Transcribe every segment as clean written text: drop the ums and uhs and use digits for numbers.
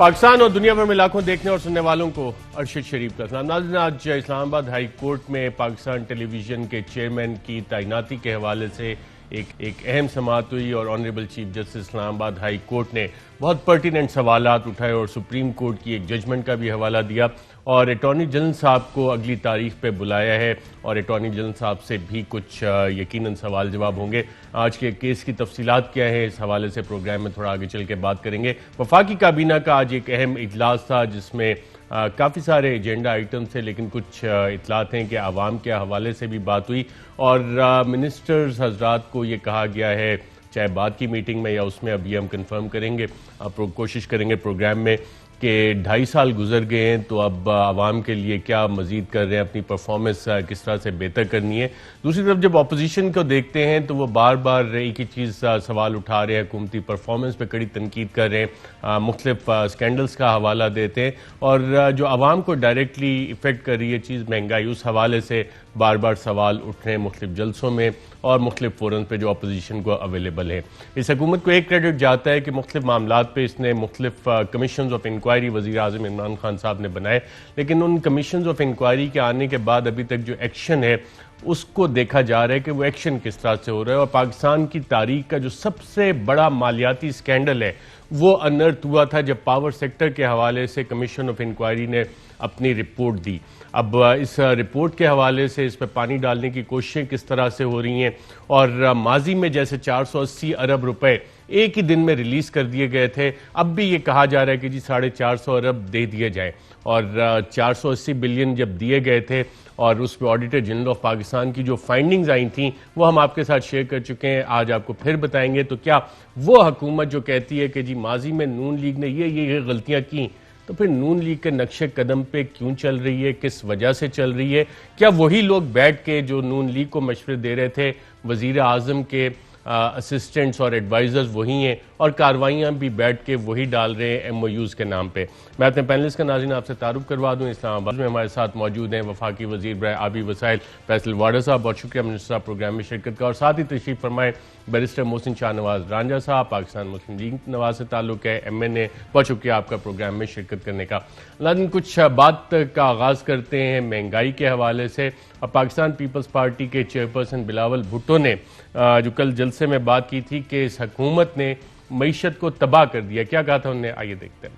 पाकिस्तान और दुनिया भर में लाखों देखने और सुनने वालों को अरशद शरीफ का सलाम। नाज़रीन, आज इस्लामाबाद हाई कोर्ट में पाकिस्तान टेलीविजन के चेयरमैन की तैनाती के हवाले से एक अहम समाअत हुई और honourable chief justice Islamabad high court ने बहुत पर्टिनेंट सवालात उठाए और सुप्रीम कोर्ट की एक जजमेंट का भी हवाला दिया और अटॉर्नी जनरल साहब को अगली तारीख पे बुलाया है और अटॉर्नी जनरल साहब से भी कुछ यकीनन सवाल जवाब होंगे। आज के केस की तफसीलात क्या है, इस हवाले से प्रोग्राम में थोड़ा आगे चल के बात करेंगे। वफाकी काबीना का आज एक अहम इजलास था जिसमें काफ़ी सारे एजेंडा आइटम थे, लेकिन कुछ इतलात हैं कि आवाम के हवाले से भी बात हुई और मिनिस्टर्स हजरात को ये कहा गया है, चाहे बाद की मीटिंग में या उसमें, अभी हम कंफर्म करेंगे, कोशिश करेंगे प्रोग्राम में, कि 2.5 साल गुजर गए हैं तो अब आवाम के लिए क्या मजीद कर रहे हैं, अपनी परफॉर्मेंस किस तरह से बेहतर करनी है। दूसरी तरफ जब अपोजिशन को देखते हैं तो वो बार बार एक ही चीज़ सवाल उठा रहे हैं, हुकूमती परफॉर्मेंस पे कड़ी तनकीद कर रहे हैं, मुख्तलिफ स्कैंडल्स का हवाला देते हैं और जो आवाम को डायरेक्टली इफ़ेक्ट कर रही है चीज़ महंगाई, उस हवाले से बार बार सवाल उठ रहे हैं मुख्तलिफ जलसों में और मुख्तलिफ फोरम पे जो अपोजिशन को अवेलेबल है। इस हुकूमत को एक क्रेडिट जाता है कि मुख्तलिफ मामलात पे इसने मुख्तलिफ कमीशन ऑफ इंक्वायरी वज़ीर आज़म इमरान खान साहब ने बनाए, लेकिन उन कमीशन ऑफ इंक्वायरी के आने के बाद अभी तक जो एक्शन है उसको देखा जा रहा है कि वो एक्शन किस तरह से हो रहा है। और पाकिस्तान की तारीख का जो सबसे बड़ा मालियाती स्कैंडल है वो अनर्थ हुआ था जब पावर सेक्टर के हवाले से कमीशन ऑफ इंक्वायरी ने अपनी रिपोर्ट दी। अब इस रिपोर्ट के हवाले से इस पर पानी डालने की कोशिशें किस तरह से हो रही हैं और माजी में जैसे 480 अरब रुपए एक ही दिन में रिलीज कर दिए गए थे, अब भी ये कहा जा रहा है कि जी 450 अरब दे दिए जाए और 480 बिलियन जब दिए गए थे और उस पर ऑडिटर जनरल ऑफ पाकिस्तान की जो फाइंडिंग्स आई थी वो हम आपके साथ शेयर कर चुके हैं, आज आपको फिर बताएंगे। तो क्या वो हुकूमत जो कहती है कि जी माजी में नून लीग ने ये गलतियां की, तो फिर नून लीग के नक्शे कदम पे क्यों चल रही है, किस वजह से चल रही है? क्या वही लोग बैठ के जो नून लीग को मशवरे दे रहे थे, वजीर आजम के असिस्टेंट्स और एडवाइजर्स वही हैं और कार्रवाइयाँ भी बैठ के वही डाल रहे हैं MOUs के नाम पे? मैं अपने पैनलिस्ट का नाज़रीन आपसे तारुफ करवा दूँ। इस्लामाबाद में हमारे साथ मौजूद हैं वफाकी वज़ीर बराए आबी वसाइल फैसल वाडा साहब, बहुत शुक्रिया मिनिस्टर साहब प्रोग्राम में शिरकत का, और साथ ही तशरीफ फरमाए बैरिस्टर मोहसिन शाहनवाज रांझा साहब, पाकिस्तान मुस्लिम लीग नवाज से ताल्लुक़ है, MNA, बहुत शुक्रिया आपका प्रोग्राम में शिरकत करने का। लेकिन कुछ बात का आगाज़ करते हैं महंगाई के हवाले से। और पाकिस्तान पीपल्स पार्टी के चेयरपर्सन बिलावल भुट्टो ने जो कल जलसे में बात की थी कि इस हुकूमत ने मईशत को तबाह कर दिया, क्या कहा था उन्होंने, आइए देखते हैं।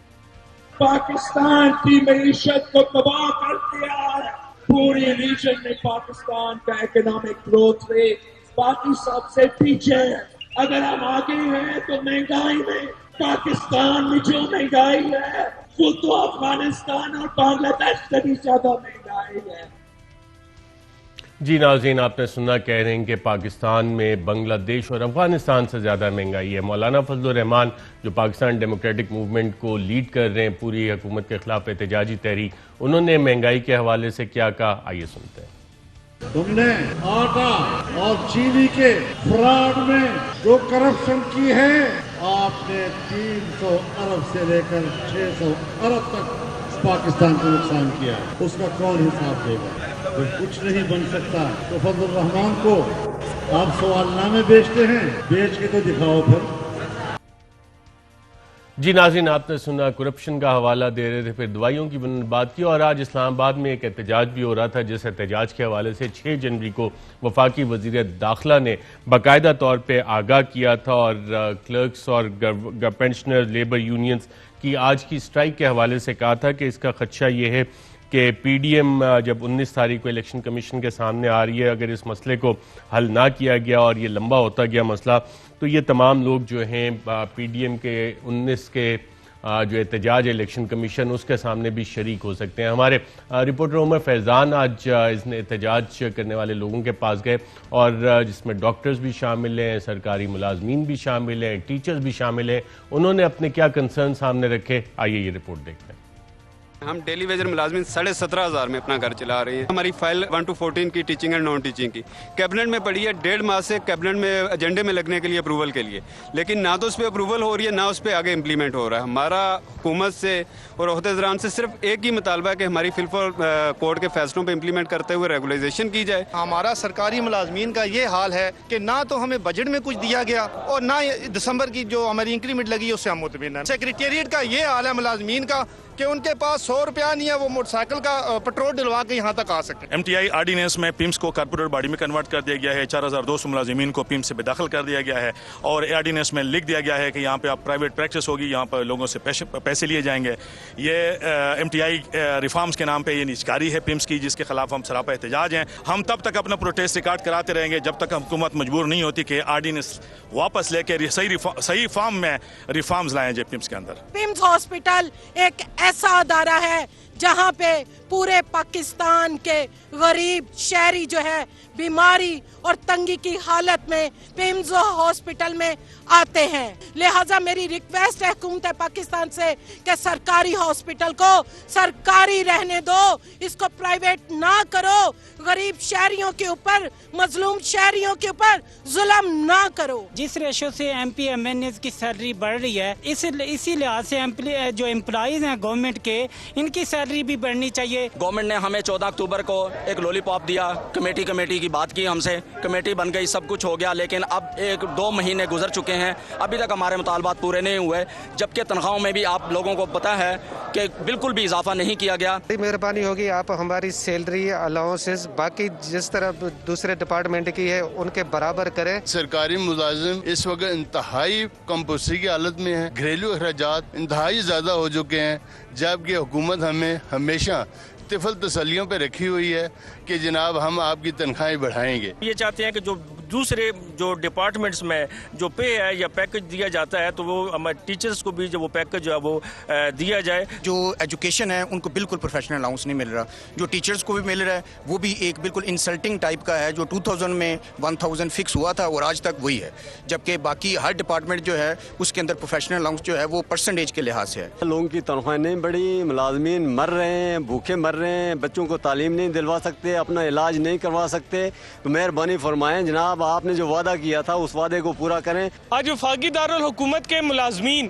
पाकिस्तान की मईशत को तबाह कर दिया, पूरी रीजन में पाकिस्तान का इकोनॉमिक ग्रोथ रेट बाकी सबसे पीछे है। अगर हम आगे हैं तो महंगाई में पाकिस्तान में जो महंगाई है वो तो अफगानिस्तान और बांग्लादेश से भी ज्यादा महंगाई है। जी नाज़रीन, आपने सुना, कह रहे हैं कि पाकिस्तान में बांग्लादेश और अफगानिस्तान से ज़्यादा महंगाई है। मौलाना फजलुर रहमान जो पाकिस्तान डेमोक्रेटिक मूवमेंट को लीड कर रहे हैं पूरी हुकूमत के खिलाफ एहतजाजी तहरीक, उन्होंने महंगाई के हवाले से क्या कहा, आइए सुनते हैं। तुमने आटा और चीनी के फ्रॉड में जो करप्शन की है, आपने 300 अरब से लेकर 600 अरब तक पाकिस्तान को नुकसान किया, उसका कौन हिसाब देगा? तो कुछ नहीं बन सकता तो फजल रहमान को आप सवालनामे बेचते हैं, बेच के तो दिखाओ फिर। जी नाज़रीन, आपने सुना, करप्शन का हवाला दे रहे थे, फिर दवाइयों की बात की और आज इस्लामाबाद में एक एहतजाज भी हो रहा था जिस एहतजाज के हवाले से 6 जनवरी को वफाकी वज़ीर दाखिला ने बाकायदा तौर पर आगाह किया था और क्लर्क्स और पेंशनर लेबर यूनियंस की आज की स्ट्राइक के हवाले से कहा था कि इसका खदशा ये है कि PDM जब 19 तारीख को इलेक्शन कमीशन के सामने आ रही है, अगर इस मसले को हल ना किया गया और ये लंबा होता गया मसला, तो ये तमाम लोग जो हैं PDM के 19 के जो एहतजाज इलेक्शन कमीशन उसके सामने भी शरीक हो सकते हैं। हमारे रिपोर्टर उमर फैज़ान आज इस एहतजाज करने वाले लोगों के पास गए और जिसमें डॉक्टर्स भी शामिल हैं, सरकारी मुलाजमीन भी शामिल हैं, टीचर्स भी शामिल हैं। उन्होंने अपने क्या कंसर्न सामने रखे, आइए ये रिपोर्ट देखते हैं। हम डेली वेजर मुलाजमिन 17,500 में अपना घर चला रहे हैं। हमारी फाइल 1 to 14 की टीचिंग एंड नॉन टीचिंग की कैबिनेट में पड़ी है, 1.5 माह से कैबिनेट में एजेंडे में लगने के लिए अप्रूवल के लिए, लेकिन ना तो उस पर अप्रूवल हो रही है ना उस पर आगे इम्प्लीमेंट हो रहा है। हमारा हुकूमत से और ओहदेदारान से सिर्फ एक ही मुतालबा है कि हमारी फिलफॉर कोर्ट के फैसलों पर इम्प्लीमेंट करते हुए रेगुलाइजेशन की जाए। हमारा सरकारी मुलाजमीन का ये हाल है कि ना तो हमें बजट में कुछ दिया गया और ना दिसंबर की जो हमारी इंक्रीमेंट लगी है उससे हम मुतमिन हैं। सेक्रेटेरिएट का ये हाल है मुलाजमीन का कि उनके पास 100 रुपया नहीं है वो मोटरसाइकिल का पेट्रोल डलवा के यहाँ तक आ सके। MTI आर्डिनेंस में पिम्स को कॉर्पोरेट बॉडी में कन्वर्ट कर दिया गया है। 4,200 मुलाजिमीन को पिम्स से बेदखल कर दिया गया है और आर्डिनेंस में लिख दिया गया है कि यहाँ पे आप प्राइवेट प्रैक्टिस होगी, यहाँ पर लोगों से पैसे लिए जाएंगे। ये MTI रिफॉर्म्स के नाम पर ये निजकारी है पिम्स की, जिसके खिलाफ हम सरापा एहतजाज हैं। हम तब तक अपना प्रोटेस्ट रिकॉर्ड कराते रहेंगे जब तक हुकूमत मजबूर नहीं होती कि आर्डिनेंस वापस लेकर सही फॉर्म में रिफॉर्म्स लाएं जो पिम्स के अंदर। पिम्स हॉस्पिटल एक ऐसा अदारा है जहां पे पूरे पाकिस्तान के गरीब शहरी जो है बीमारी और तंगी की हालत में पिम्स हॉस्पिटल में आते हैं। लिहाजा मेरी रिक्वेस्ट है हुकूमत पाकिस्तान से कि सरकारी हॉस्पिटल को सरकारी रहने दो, इसको प्राइवेट ना करो, गरीब शहरियों के ऊपर, मजलूम शहरियों के ऊपर जुल्म ना करो। जिस रेशो से MP MNA की सैलरी बढ़ रही है, इसी लिहाज से जो एम्प्लॉइज हैं गवर्नमेंट के, इनकी सैलरी भी बढ़नी चाहिए। गवर्नमेंट ने हमें 14 अक्टूबर को एक लॉलीपॉप दिया, कमेटी की बात की हमसे, कमेटी बन गई, सब कुछ हो गया, लेकिन अब 1-2 महीने गुजर चुके हैं, अभी तक हमारे मुतालबात पूरे नहीं हुए, जबकि तनख्वाहों में भी आप लोगों को पता है कि बिल्कुल भी इजाफा नहीं किया गया। मेहरबानी होगी आप हमारी सैलरी अलाउंसेस बाकी जिस तरह दूसरे डिपार्टमेंट की है उनके बराबर करें। सरकारी मुलाजिम इस वक्त इंतहाई कमपोसी की हालत में है, घरेलू अखराजात इंतहाई ज्यादा हो चुके हैं, जबकि हुकूमत हमें हमेशा तिफल तसलियों पे रखी हुई है कि जनाब हम आपकी तनख्वाहें बढ़ाएंगे। ये चाहते हैं कि जो दूसरे जो डिपार्टमेंट्स में जो पे है या पैकेज दिया जाता है तो वो हमारे टीचर्स को भी जो वो पैकेज जो है वो दिया जाए। जो एजुकेशन है उनको बिल्कुल प्रोफेशनल अलाउंस नहीं मिल रहा, जो टीचर्स को भी मिल रहा है वो भी एक बिल्कुल इंसल्टिंग टाइप का है। जो 2000 में 1000 फिक्स हुआ था और आज तक वही है, जबकि बाकी हर डिपार्टमेंट जो है उसके अंदर प्रोफेशनल अलाउंस जो है वो परसेंटेज के लिहाज से है। लोगों की तनख्वाहें नहीं बढ़ी, मुलाजमीन मर रहे हैं, भूखे मर रहे हैं, बच्चों को तालीम नहीं दिलवा सकते, अपना इलाज नहीं करवा सकते, तो मेहरबानी फरमाएं जनाब आपने जो वादा किया था उस वादे को पूरा करें। आज वफाकी दारुल हुकूमत के मुलाजमीन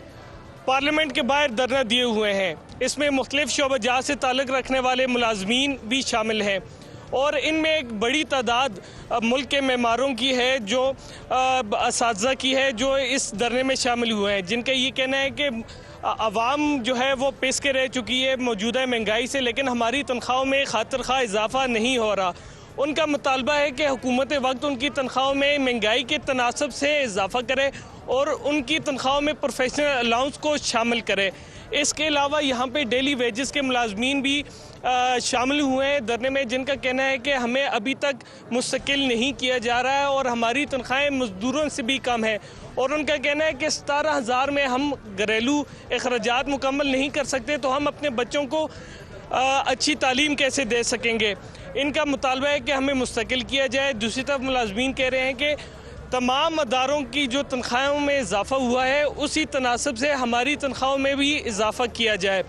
पार्लियामेंट के बाहर धरना दिए हुए हैं, इसमें मुख्तलिफ शोबजात से ताल्लुक़ रखने वाले मुलाजमीन भी शामिल हैं और इनमें एक बड़ी तादाद मुल्क के मेमारों की है, जो असातिज़ा की है, जो इस धरने में शामिल हुए हैं, जिनका ये कहना है कि अवाम जो है वो पिस के रह चुकी है मौजूदा महंगाई से, लेकिन हमारी तनख्वाहों में खातिर खा इजाफा नहीं हो रहा। उनका मुतालबा है कि हुकूमत वक्त उनकी तनख्वाहों में महंगाई के तनासब से इजाफा करे और उनकी तनख्वाहों में प्रोफेशनल अलाउंस को शामिल करे। इसके अलावा यहाँ पे डेली वेजेस के मुलाजमीन भी शामिल हुए हैं धरने में, जिनका कहना है कि हमें अभी तक मुस्तकिल नहीं किया जा रहा है और हमारी तनख्वाहें मजदूरों से भी कम है और उनका कहना है कि 17,000 में हम घरेलू अखराजात मुकम्मल नहीं कर सकते तो हम अपने बच्चों को अच्छी तालीम कैसे दे सकेंगे। इनका मुतालबा है कि हमें मुस्तकिल किया जाए। दूसरी तरफ मुलाजमीन कह रहे हैं कि तमाम अदारों की जो तनख्वाहों में इजाफा हुआ है उसी तनासब से हमारी तनख्वाहों में भी इजाफा किया जाए।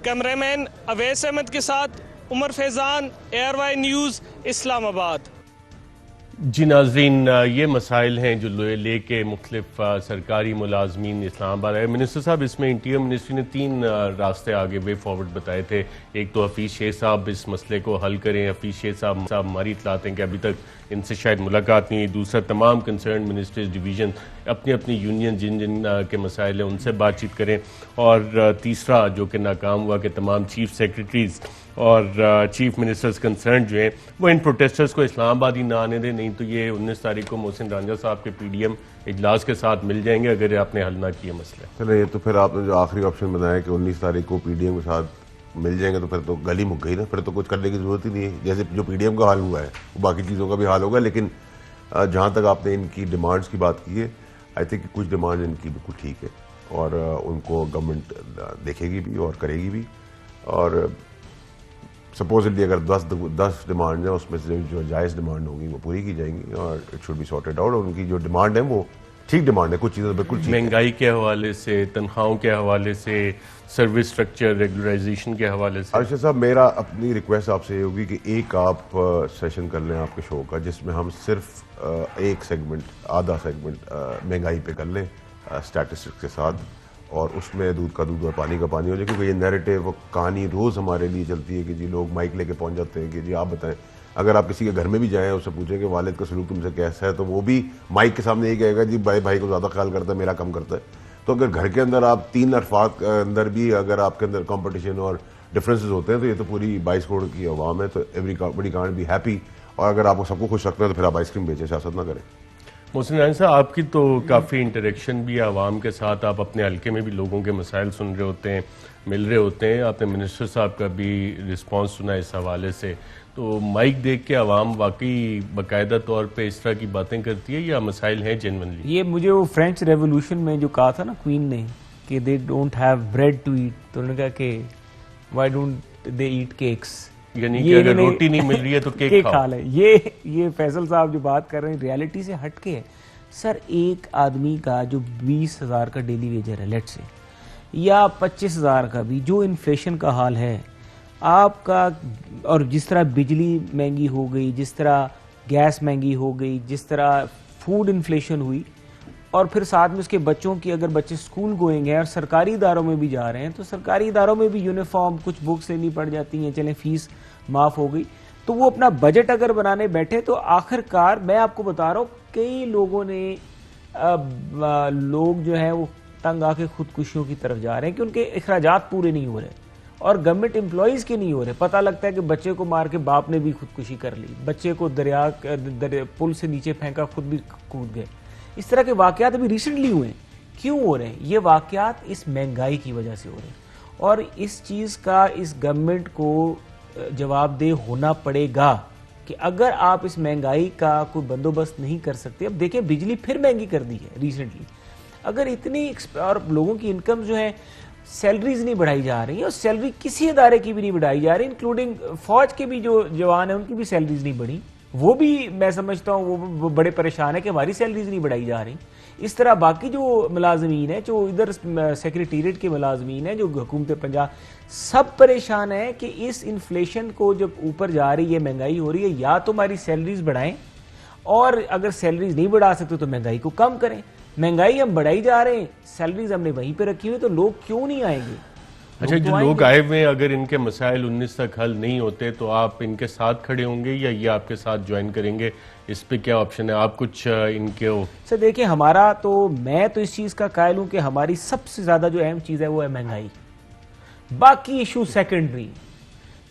कैमरामैन अवैस अहमद के साथ उमर फैज़ान, ARY न्यूज़, इस्लामाबाद। जी नाज़रीन, ये मसाइल हैं जो लेके मुख्तलिफ सरकारी मुलाजमीन इस्लामाबाद आए। मिनिस्टर साहब, इसमें इंटीरियर मिनिस्ट्री ने 3 रास्ते आगे वे फॉरवर्ड बताए थे। एक तो हफीज़ शेख साहब इस मसले को हल करें, हफीज़ शेख साहब हमारी इतलात हैं कि अभी तक इनसे शायद मुलाकात नहीं हुई। दूसरा, तमाम कंसर्न मिनिस्टर्स डिवीज़न अपनी अपनी यूनियन जिन जिन के मसाइल हैं उनसे बातचीत करें। और तीसरा जो कि नाकाम हुआ कि तमाम चीफ सेक्रेटरीज़ और चीफ मिनिस्टर्स कंसर्न जो हैं वो इन प्रोटेस्टर्स को इस्लामाबाद ही ना आने दें, नहीं तो ये 19 तारीख को मोहसिन रांझा साहब के PDM इजलास के साथ मिल जाएंगे अगर आपने हल ना किए मसले। चले, ये तो फिर आपने जो आखिरी ऑप्शन बनाया कि 19 तारीख को PDM के साथ मिल जाएंगे तो फिर तो गली मुक गई ना, फिर तो कुछ करने की ज़रूरत ही नहीं है। जैसे जो PDM का हाल हुआ है वो बाकी चीज़ों का भी हाल होगा। लेकिन जहाँ तक आपने इनकी डिमांड्स की बात की है, आई थिंक कुछ डिमांड इनकी बिल्कुल ठीक है और उनको गवर्नमेंट देखेगी भी और करेगी भी। और सपोजली अगर 10 डिमांड हैं उसमें से जो जायज़ डिमांड होंगी वो पूरी की जाएंगी और it should be sorted out. और उनकी जो डिमांड है वो ठीक डिमांड है, कुछ चीज़ें तो बिल्कुल ठीक है। महंगाई के हवाले से, तनख्वाहों के हवाले से, सर्विस स्ट्रक्चर रेगुलराइजेशन के हवाले से। अर्शद साहब, मेरा अपनी रिक्वेस्ट आपसे ये होगी कि एक आप सेशन कर लें आपके शो का, जिसमें हम सिर्फ एक सेगमेंट, आधा सेगमेंट महंगाई पे कर लें स्टैटिस्टिक्स के साथ, और उसमें दूध का दूध और पानी का पानी हो जाए। क्योंकि ये नैरेटिव कहानी रोज़ हमारे लिए चलती है कि जी लोग माइक लेके पहुंच जाते हैं कि जी आप बताएं। अगर आप किसी के घर में भी जाएं, उससे पूछें कि वालिद का सलूक तुमसे कैसा है, तो वो भी माइक के सामने यही कहेगा जी भाई भाई को ज़्यादा ख्याल करता है, मेरा कम करता है। तो अगर घर के अंदर आप 3 अरफात के अंदर भी अगर आपके अंदर कंपटीशन और डिफरेंसेस होते हैं, तो ये तो पूरी 22 करोड़ की आवाम है, तो एवरीबॉडी कांट बी हैप्पी। और अगर आपको सबको खुश रखना है तो फिर आप आइसक्रीम बेचें, सियासत ना करें। मोहसिन राना साहब, आपकी तो काफ़ी इंटरेक्शन भी है आवाम के साथ, आप अपने हल्के में भी लोगों के मसाइल सुन रहे होते हैं, मिल रहे होते हैं, आपने मिनिस्टर साहब का भी रिस्पांस सुना इस हवाले से। तो माइक देख के आवाम वाकई बाकायदा तौर पे इस तरह की बातें करती है या मसाइल हैं जेन्युइनली? ये मुझे वो फ्रेंच रेवोल्यूशन में जो कहा था ना क्वीन ने कि they don't have bread to eat, तो उन्होंने कहा कि why don't they eat cakes, यानी कि अगर रोटी नहीं मिल रही है तो केक खा ले। ये फैसल साहब जो बात कर रहे हैं रियलिटी से हटके है। सर, एक आदमी का जो 20,000 का डेली वेजर है लेट से, या 25,000 का भी, जो इन्फ्लेशन का हाल है आपका, और जिस तरह बिजली महंगी हो गई, जिस तरह गैस महंगी हो गई, जिस तरह फूड इन्फ्लेशन हुई, और फिर साथ में उसके बच्चों की, अगर बच्चे स्कूल गोइंग हैं और सरकारी इदारों में भी जा रहे हैं, तो सरकारी इदारों में भी यूनिफॉर्म, कुछ बुक्स लेनी पड़ जाती हैं, चलें फीस माफ़ हो गई, तो वो अपना बजट अगर बनाने बैठे तो आखिरकार मैं आपको बता रहा हूँ कई लोगों ने लोग जो है वो तंग आके खुदकुशियों की तरफ जा रहे हैं कि उनके अखराजात पूरे नहीं हो रहे, और गवर्नमेंट एम्प्लॉयज़ के नहीं हो रहे। पता लगता है कि बच्चे को मार के बाप ने भी खुदकुशी कर ली, बच्चे को दरिया पुल से नीचे फेंका, खुद भी कूद गए। इस तरह के वाकयात अभी रिसेंटली हुए हैं। क्यों हो रहे हैं ये वाकयात? इस महंगाई की वजह से हो रहे हैं, और इस चीज़ का इस गवर्नमेंट को जवाबदेह होना पड़ेगा कि अगर आप इस महंगाई का कोई बंदोबस्त नहीं कर सकते। अब देखें, बिजली फिर महंगी कर दी है रिसेंटली। अगर इतनी और लोगों की इनकम जो है, सैलरीज नहीं बढ़ाई जा रही है, और सैलरी किसी इदारे की भी नहीं बढ़ाई जा रही, इंक्लूडिंग फौज के भी जो जवान हैं उनकी भी सैलरीज नहीं बढ़ी। वो भी मैं समझता हूँ वो बड़े परेशान है कि हमारी सैलरीज नहीं बढ़ाई जा रही। इस तरह बाकी जो मुलाजमीन है, जो इधर सेक्रेटेरिएट के मुलाजमीन है, जो हुकूमत पंजाब, सब परेशान है कि इस इन्फ्लेशन को जब ऊपर जा रही है, महंगाई हो रही है, या तो हमारी सैलरीज बढ़ाएं, और अगर सैलरीज नहीं बढ़ा सकते तो महंगाई को कम करें। महंगाई हम बढ़ाई जा रहे हैं, सैलरीज हमने वहीं पे रखी हुई, तो लोग क्यों नहीं आएंगे? अच्छा, जो लोग आए हुए, अगर इनके मसाइल 19 तक हल नहीं होते तो आप इनके साथ खड़े होंगे या ये आपके साथ ज्वाइन करेंगे? इस पे क्या ऑप्शन है? आप कुछ इनके सर देखिए, हमारा तो, मैं तो इस चीज़ का कायल हूँ कि हमारी सबसे ज़्यादा जो अहम चीज़ है वो है महंगाई, बाकी इशू सेकेंडरी।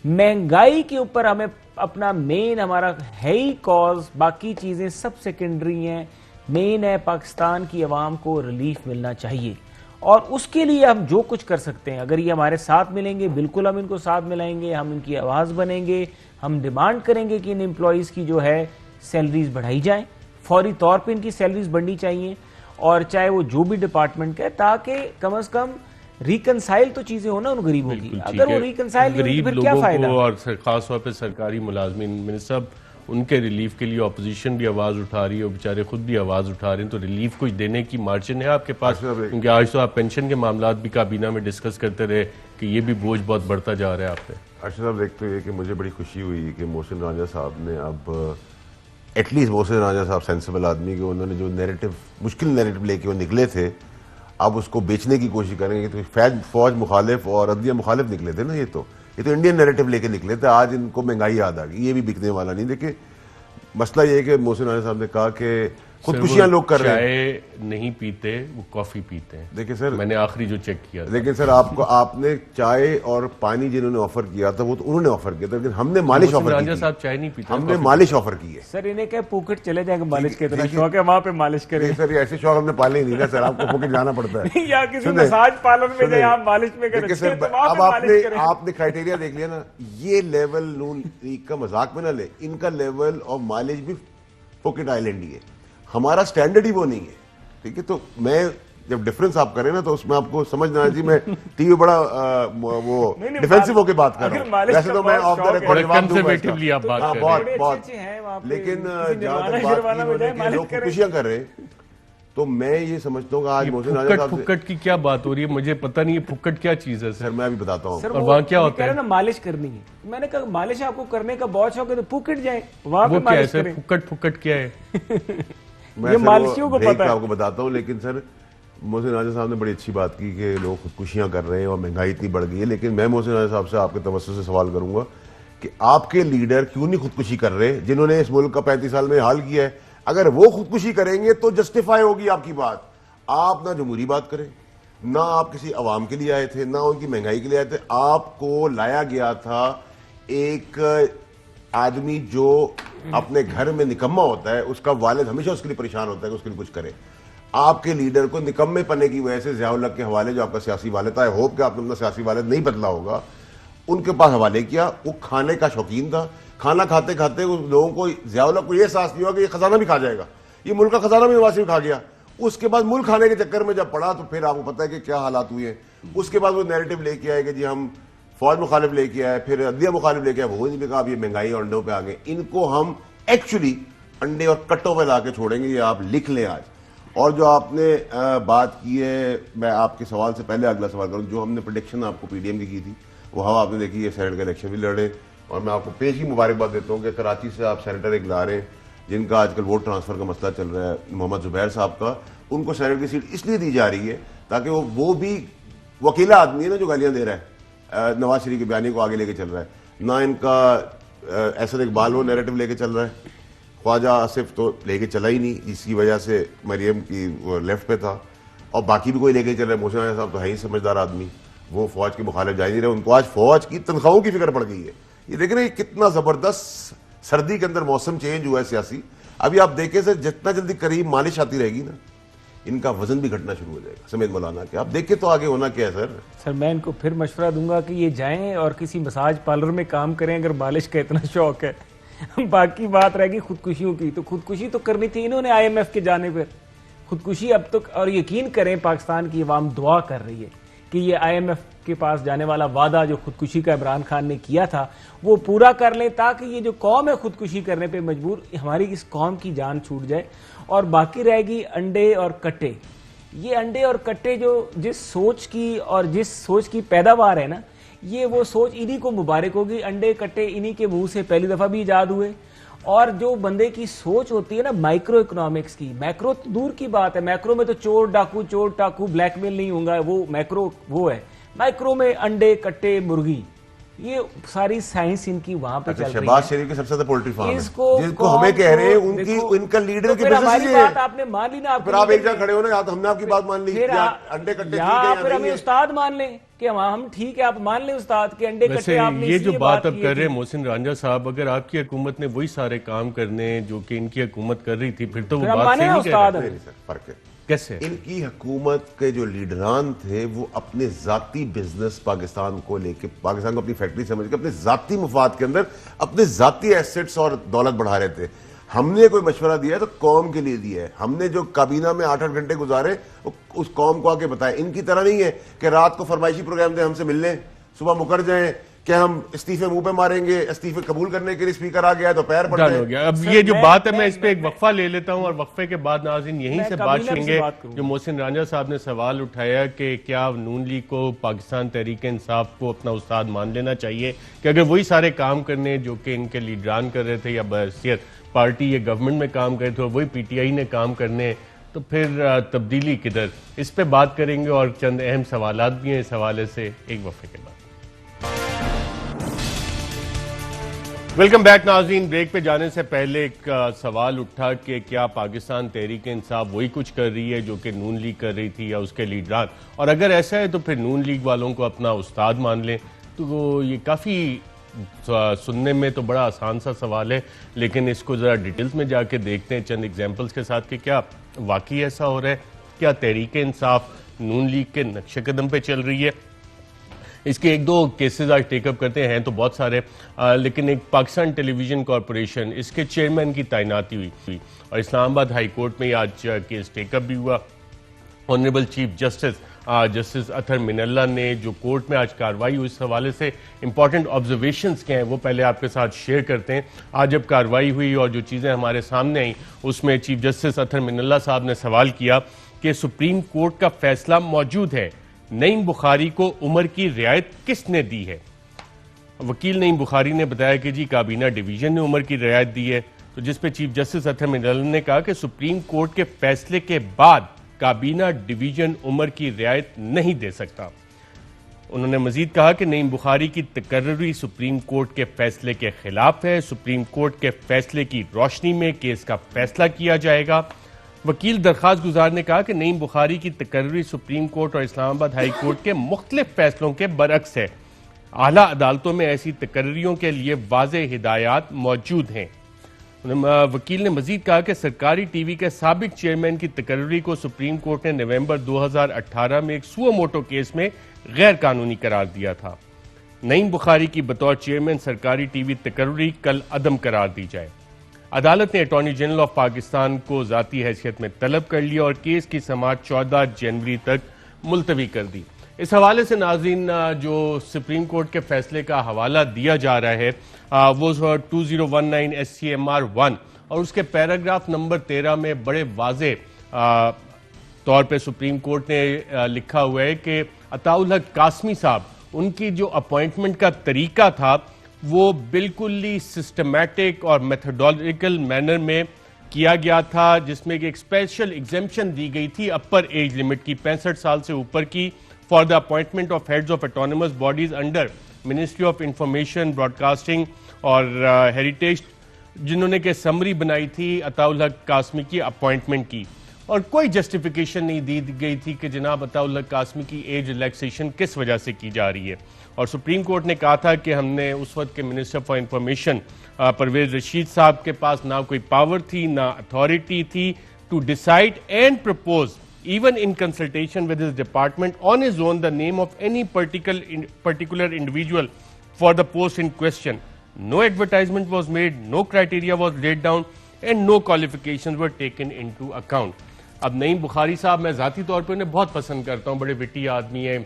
महंगाई के ऊपर हमें अपना मेन, हमारा है ही कॉज, बाकी चीज़ें सब सेकेंडरी हैं। मेन है पाकिस्तान की आवाम को रिलीफ मिलना चाहिए, और उसके लिए हम जो कुछ कर सकते हैं, अगर ये हमारे साथ मिलेंगे बिल्कुल हम इनको साथ मिलाएंगे, हम इनकी आवाज़ बनेंगे, हम डिमांड करेंगे कि इन एम्प्लॉयज़ की जो है सैलरीज बढ़ाई जाएं, फौरी तौर पे इनकी सैलरीज बढ़नी चाहिए, और चाहे वो जो भी डिपार्टमेंट का है, ताकि कम से कम रिकनसाइल तो चीज़ें हो ना उन गरीबों की। अगर वो रिकनसाइल नहीं होगी फिर क्या फ़ायदा? और खास तौर पर सरकारी मुलाजमीन, मिनिस्टर साहब, उनके रिलीफ के लिए अपोजिशन भी आवाज़ उठा रही है और बेचारे खुद भी आवाज़ उठा रहे हैं, तो रिलीफ कुछ देने की मार्जिन है आपके पास? क्योंकि आज तो आप पेंशन के मामला भी काबीना में डिस्कस करते रहे कि ये भी बोझ बहुत बढ़ता जा रहा है आप पे। अर्शद साहब, देखते हुए कि मुझे बड़ी खुशी हुई कि मोहसिन राजा साहब ने अब एटलीस्ट, मोहसिन राजा साहब सेंसिबल आदमी के, उन्होंने जो नैरेटिव, मुश्किल नैरेटिव लेके वो निकले थे, अब उसको बेचने की कोशिश करेंगे। तो फौज मुखालिफ और अदलिया मुखालिफ निकले थे ना, ये तो इंडियन नैरेटिव लेके निकले थे। आज इनको महंगाई याद आ गई, ये भी बिकने वाला नहीं। देखिए, मसला ये है कि मोहसिन राजा साहब ने कहा कि खुदकुशियां लोग कर रहे हैं, चाय नहीं पीते, वो कॉफी पीते हैं। देखिए सर, मैंने आखिरी जो चेक किया था। लेकिन सर, आपने चाय और पानी जिन्होंने ऑफर किया था वो तो उन्होंने ऑफर किया था, लेकिन हमने मालिश ऑफर की। साहब चाय नहीं पीते, हमने मालिश ऑफर की है। सर इन्हें क्या पुकेट चले जाएंगे मालिश के, इतना शौक है वहाँ पे मालिश करें? सर ऐसे शौक हमने पाले ही नहीं ना सर, आपको पुकेट जाना पड़ता है या किसी मसाज पार्लर में जाए आप मालिश में करें। अब आपने क्राइटेरिया देख लिया ना, ये लेवल नून लीग का मजाक में ना ले, इनका लेवल ऑफ मालिश भी पॉकेट आइलैंड ही है, हमारा स्टैंडर्ड ही वो नहीं है। ठीक है, तो मैं जब डिफरेंस आप करें ना तो उसमें आपको समझना है जी, मैं टीवी बड़ा वो डिफेंसिव होके बात कर रहा हूँ। वैसे तो मैं ऑफ द रिकॉर्ड जवाब दूंगा, बहुत, लेकिन जहां तक बात की उन्होंने कि लोग खुशियां कर रहे हैं, तो मैं ये समझता हूँ कि आज मोहसिन राजा साहब से फुक्कट की क्या बात हो रही है, मुझे पता नहीं है फुक्कट क्या चीज है सर। मैं अभी बताता हूँ। और वहाँ क्या होता है ना, मालिश करनी है। मैंने कहा मालिश आपको करने का बहुत शौक है तो फुक्कट जाए वहां पे मालिश करें। फुक्कट क्या है? मैं मालिशियों को पता है, आपको बताता हूँ। लेकिन सर मोहसिन राजा साहब ने बड़ी अच्छी बात की कि लोग खुदकुशियां कर रहे हैं और महंगाई इतनी बढ़ गई है। लेकिन मैं मोहसिन राजा साहब से आपके तवज्जो से सवाल करूंगा कि आपके लीडर क्यों नहीं खुदकुशी कर रहे, जिन्होंने इस मुल्क का 35 साल में हाल किया है। अगर वो खुदकुशी करेंगे तो जस्टिफाई होगी आपकी बात। आप ना जमहूरी बात करें, ना आप किसी अवाम के लिए आए थे, ना उनकी महंगाई के लिए आए थे। आपको लाया गया था एक आदमी जो अपने घर में निकम्मा होता है, उसका वालिद हमेशा उसके लिए परेशान होता है कि उसके लिए कुछ करे। आपके लीडर को निकम्मे पन्ने की वजह से ज़ियाउल-हक के हवाले, जो आपका सियासी वालिद था, आई होप कि आपने अपना सियासी वालिद नहीं बदला होगा, उनके पास हवाले किया। वो खाने का शौकीन था, खाना खाते खाते उस लोगों को, ज़ियाउल-हक को यह एहसास नहीं हुआ कि ये खजाना भी खा जाएगा, ये मुल्क का खजाना भी नवाज खा गया। उसके बाद मुल्क खाने के चक्कर में जब पड़ा तो फिर आपको पता है कि क्या हालात हुए हैं। उसके बाद वो नैरेटिव लेके आए कि जी हम फौज मुखालिफ लेके आए, फिर अदलिया मुखालिफ लेके आए, वो ही नहीं कहा अब ये महंगाई और अंडों पे आ गए। इनको हम एक्चुअली अंडे और कट्टों पे ला के छोड़ेंगे, ये आप लिख लें आज। और जो आपने बात की है, मैं आपके सवाल से पहले अगला सवाल करूँ। जो हमने प्रेडिक्शन आपको पीडीएम की थी वो हवा आपने देखी है, सेनेट का इलेक्शन भी लड़े। और मैं आपको पेश ही मुबारकबाद देता हूँ कि कराची से आप सेनेटर एक ला रहे हैं जिनका आजकल वोट ट्रांसफर का मसला चल रहा है, मोहम्मद जुबैर साहब का। उनको सेनेट की सीट इसलिए दी जा रही है ताकि वो भी वो अकेला आदमी है ना जो गालियां दे रहा है, नवाज शरीफ के बयानी को आगे लेके चल रहा है। ना इनका असद इकबाल वो नैरेटिव लेके चल रहा है, ख्वाजा आसिफ तो लेके चला ही नहीं, इसकी वजह से मरियम की वो लेफ्ट पे था, और बाकी भी कोई लेके चल रहा है। मोहसिन साहब तो है ही समझदार आदमी, वो फौज के मुखालिफ जा ही नहीं रहे। उनको आज फौज की तनख्वाहों की फिक्र पड़ गई है। ये देख रहे हैं कितना जबरदस्त सर्दी के अंदर मौसम चेंज हुआ है सियासी। अभी आप देखें सर, जितना जल्दी करीब मालिश आती रहेगी ना, इनका वजन भी घटना शुरू हो जाएगा समेत मौलाना के। आप देखें तो आगे होना क्या है सर मैं इनको फिर मशवरा दूंगा कि ये जाएं और किसी मसाज पार्लर में काम करें अगर मालिश का इतना शौक है। बाकी बात रहेगी खुदकुशियों की, तो खुदकुशी तो करनी थी इन्होंने IMF के जाने पर। खुदकुशी अब तक, और यकीन करें पाकिस्तान की अवाम दुआ कर रही है कि ये IMF के पास जाने वाला वादा जो खुदकुशी का इमरान खान ने किया था वो पूरा कर लें, ताकि ये जो कौम है खुदकुशी करने पे मजबूर, हमारी इस कौम की जान छूट जाए। और बाकी रहेगी अंडे और कट्टे। ये अंडे और कट्टे जो जिस सोच की और जिस सोच की पैदावार है ना, ये वो सोच इन्हीं को मुबारक होगी। अंडे कट्टे इन्हीं के मुंह से पहली दफा भी ईजाद हुए। और जो बंदे की सोच होती है ना माइक्रो इकोनॉमिक्स की, मैक्रो तो दूर की बात है, मैक्रो में तो चोर डाकू ब्लैकमेल नहीं होगा, वो मैक्रो वो है। माइक्रो में अंडे कट्टे मुर्गी, ये सारी साइंस इनकी वहां पे चल रही है। शहबाज शरीफ के सबसे ज्यादा पोल्ट्री फार्म है, जिनको हमें कह रहे हैं उनकी उनका लीडर की हमारी बात आपने मान ली ना, फिर आप एक जगह खड़े हो ना, या तो हमने आपकी बात मान ली, अंडे कट्टे ठीक है, फिर हमें उस्ताद मान लें कि हम ठीक है, आप मान लें उस्ताद के अंडे कट्टे आपने। ये जो बात अब कर रहे हैं मोहसिन रांझा साहब, अगर आपकी हुकूमत ने वही सारे काम करने जो कि इनकी हुकूमत कर रही थी, फिर तो वो बात सही नहीं कह रहे। फर्क है कैसे? इनकी हुकूमत के जो लीडरान थे वो अपने जाती बिजनेस पाकिस्तान को लेके, पाकिस्तान को अपनी फैक्ट्री समझ के अपने जाती मुफाद के अंदर अपने जाती एसेट्स और दौलत बढ़ा रहे थे। हमने कोई मशवरा दिया है तो कौम के लिए दिया है। हमने जो काबीना में 8-8 घंटे गुजारे उस कौम को आके बताया। इनकी तरह नहीं है कि रात को फरमाइशी प्रोग्राम दे हमसे मिलने, सुबह मुकर जाएं कि हम इस्तीफे मुंह पे मारेंगे, इस्तीफे कबूल करने के लिए स्पीकर आ गया तो पैर पड़ गए। अब ये जो बात है, मैं इस पे एक वक्फा ले लेता हूं और वक्फे के बाद नाज़रीन यहीं से बात करेंगे। जो मोहसिन रांझा साहब ने सवाल उठाया कि क्या नून लीग को पाकिस्तान तहरीक इंसाफ को अपना उस्ताद मान लेना चाहिए कि अगर वही सारे काम करने जो कि इनके लीडरान कर रहे थे या बहैसियत पार्टी या गवर्नमेंट में काम कर रहे थे और वही PTI ने काम करने, तो फिर तब्दीली किधर? इस पे बात करेंगे और चंद अहम सवालात भी हैं इस हवाले से एक वक्फे के बाद। वेलकम बैक नाज़रीन। ब्रेक पे जाने से पहले एक सवाल उठा कि क्या पाकिस्तान तहरीक इंसाफ वही कुछ कर रही है जो कि नून लीग कर रही थी या उसके लीडरान, और अगर ऐसा है तो फिर नून लीग वालों को अपना उस्ताद मान लें। तो ये काफ़ी सुनने में तो बड़ा आसान सा सवाल है, लेकिन इसको ज़रा डिटेल्स में जाके देखते हैं चंद एग्जाम्पल्स के साथ कि क्या वाकई ऐसा हो रहा है। क्या तहरीक इंसाफ नून लीग के नक्शे कदम पे चल रही है? इसके एक दो केसेस आज टेकअप करते हैं तो बहुत सारे, लेकिन एक पाकिस्तान टेलीविजन कॉरपोरेशन, इसके चेयरमैन की तैनाती हुई और इस्लामाबाद हाई कोर्ट में आज केस टेकअप भी हुआ। ऑनरेबल चीफ जस्टिस जस्टिस अतर मिनल्ला ने जो कोर्ट में आज कार्रवाई हुई, इस हवाले से इंपॉर्टेंट ऑब्जर्वेशंस क्या हैं वो पहले आपके साथ शेयर करते हैं। आज जब कार्रवाई हुई और जो चीज़ें हमारे सामने आई उसमें चीफ जस्टिस अतर मिनल्ला साहब ने सवाल किया कि सुप्रीम कोर्ट का फैसला मौजूद है, नईम बुखारी को उम्र की रियायत किसने दी है? वकील नईम बुखारी ने बताया कि जी काबीना डिवीजन ने उम्र की रियायत दी है, तो जिस पे चीफ जस्टिस अतर मिनल्ला ने कहा कि सुप्रीम कोर्ट के फैसले के बाद काबीना डिवीजन उम्र की रियायत नहीं दे सकता। उन्होंने मजीद कहा कि नईम बुखारी की तकर्री सुप्रीम कोर्ट के फैसले के खिलाफ है, सुप्रीम कोर्ट के फैसले की रोशनी में केस का फैसला किया जाएगा। वकील दरख्वास्त गुजार ने कहा कि नईम बुखारी की तकर्री सुप्रीम कोर्ट और इस्लामाबाद हाई कोर्ट के मुख्तलिफ फैसलों के बरअक्स है। आला अदालतों में ऐसी तकर्रियों के लिए वाज़े हिदायत मौजूद हैं। वकील ने मजीद कहा कि सरकारी टीवी के साबिक चेयरमैन की तकर्री को सुप्रीम कोर्ट ने नवंबर 2018 में एक सुओ मोटो केस में गैर कानूनी करार दिया था। नईम बुखारी की बतौर चेयरमैन सरकारी टीवी तकर्री कल अदम करार दी जाए। अदालत ने अटॉर्नी जनरल ऑफ पाकिस्तान को जाती हैसियत में तलब कर लिया और केस की समाअत 14 जनवरी तक मुलतवी कर दी। इस हवाले से नाज़रीन जो सुप्रीम कोर्ट के फैसले का हवाला दिया जा रहा है वो 2019 SCMR 1 और उसके पैराग्राफ नंबर 13 में बड़े वाज़े तौर पे सुप्रीम कोर्ट ने लिखा हुआ है कि अताउल हक कासमी साहब, उनकी जो अपॉइंटमेंट का तरीका था वो बिल्कुल ही सिस्टमैटिक और मेथोडोलॉजिकल मैनर में किया गया था, जिसमें कि एक स्पेशल एग्जेम्पशन दी गई थी अपर एज लिमिट की 65 साल से ऊपर की for the appointment of heads of autonomous bodies under ministry of information, broadcasting और हेरिटेज, जिन्होंने के समरी बनाई थी अताउल हक कासमी की अपॉइंटमेंट की। और कोई जस्टिफिकेशन नहीं दी गई थी कि जनाब अताउल हक कासमी की एज रिलैक्सेशन किस वजह से की जा रही है। और सुप्रीम कोर्ट ने कहा था कि हमने उस वक्त के minister for information Parvez Rashid साहब के पास ना कोई पावर थी ना अथॉरिटी थी to decide and propose even in consultation with his department on his own the name of any particular individual for the post in question. No advertisement was made, no criteria was laid down and no qualifications were taken into account. अब नईम बुखारी साहब मैं ज़ाती तौर पे उन्हें बहुत पसंद करता हूँ, बड़े विटी आदमी हैं,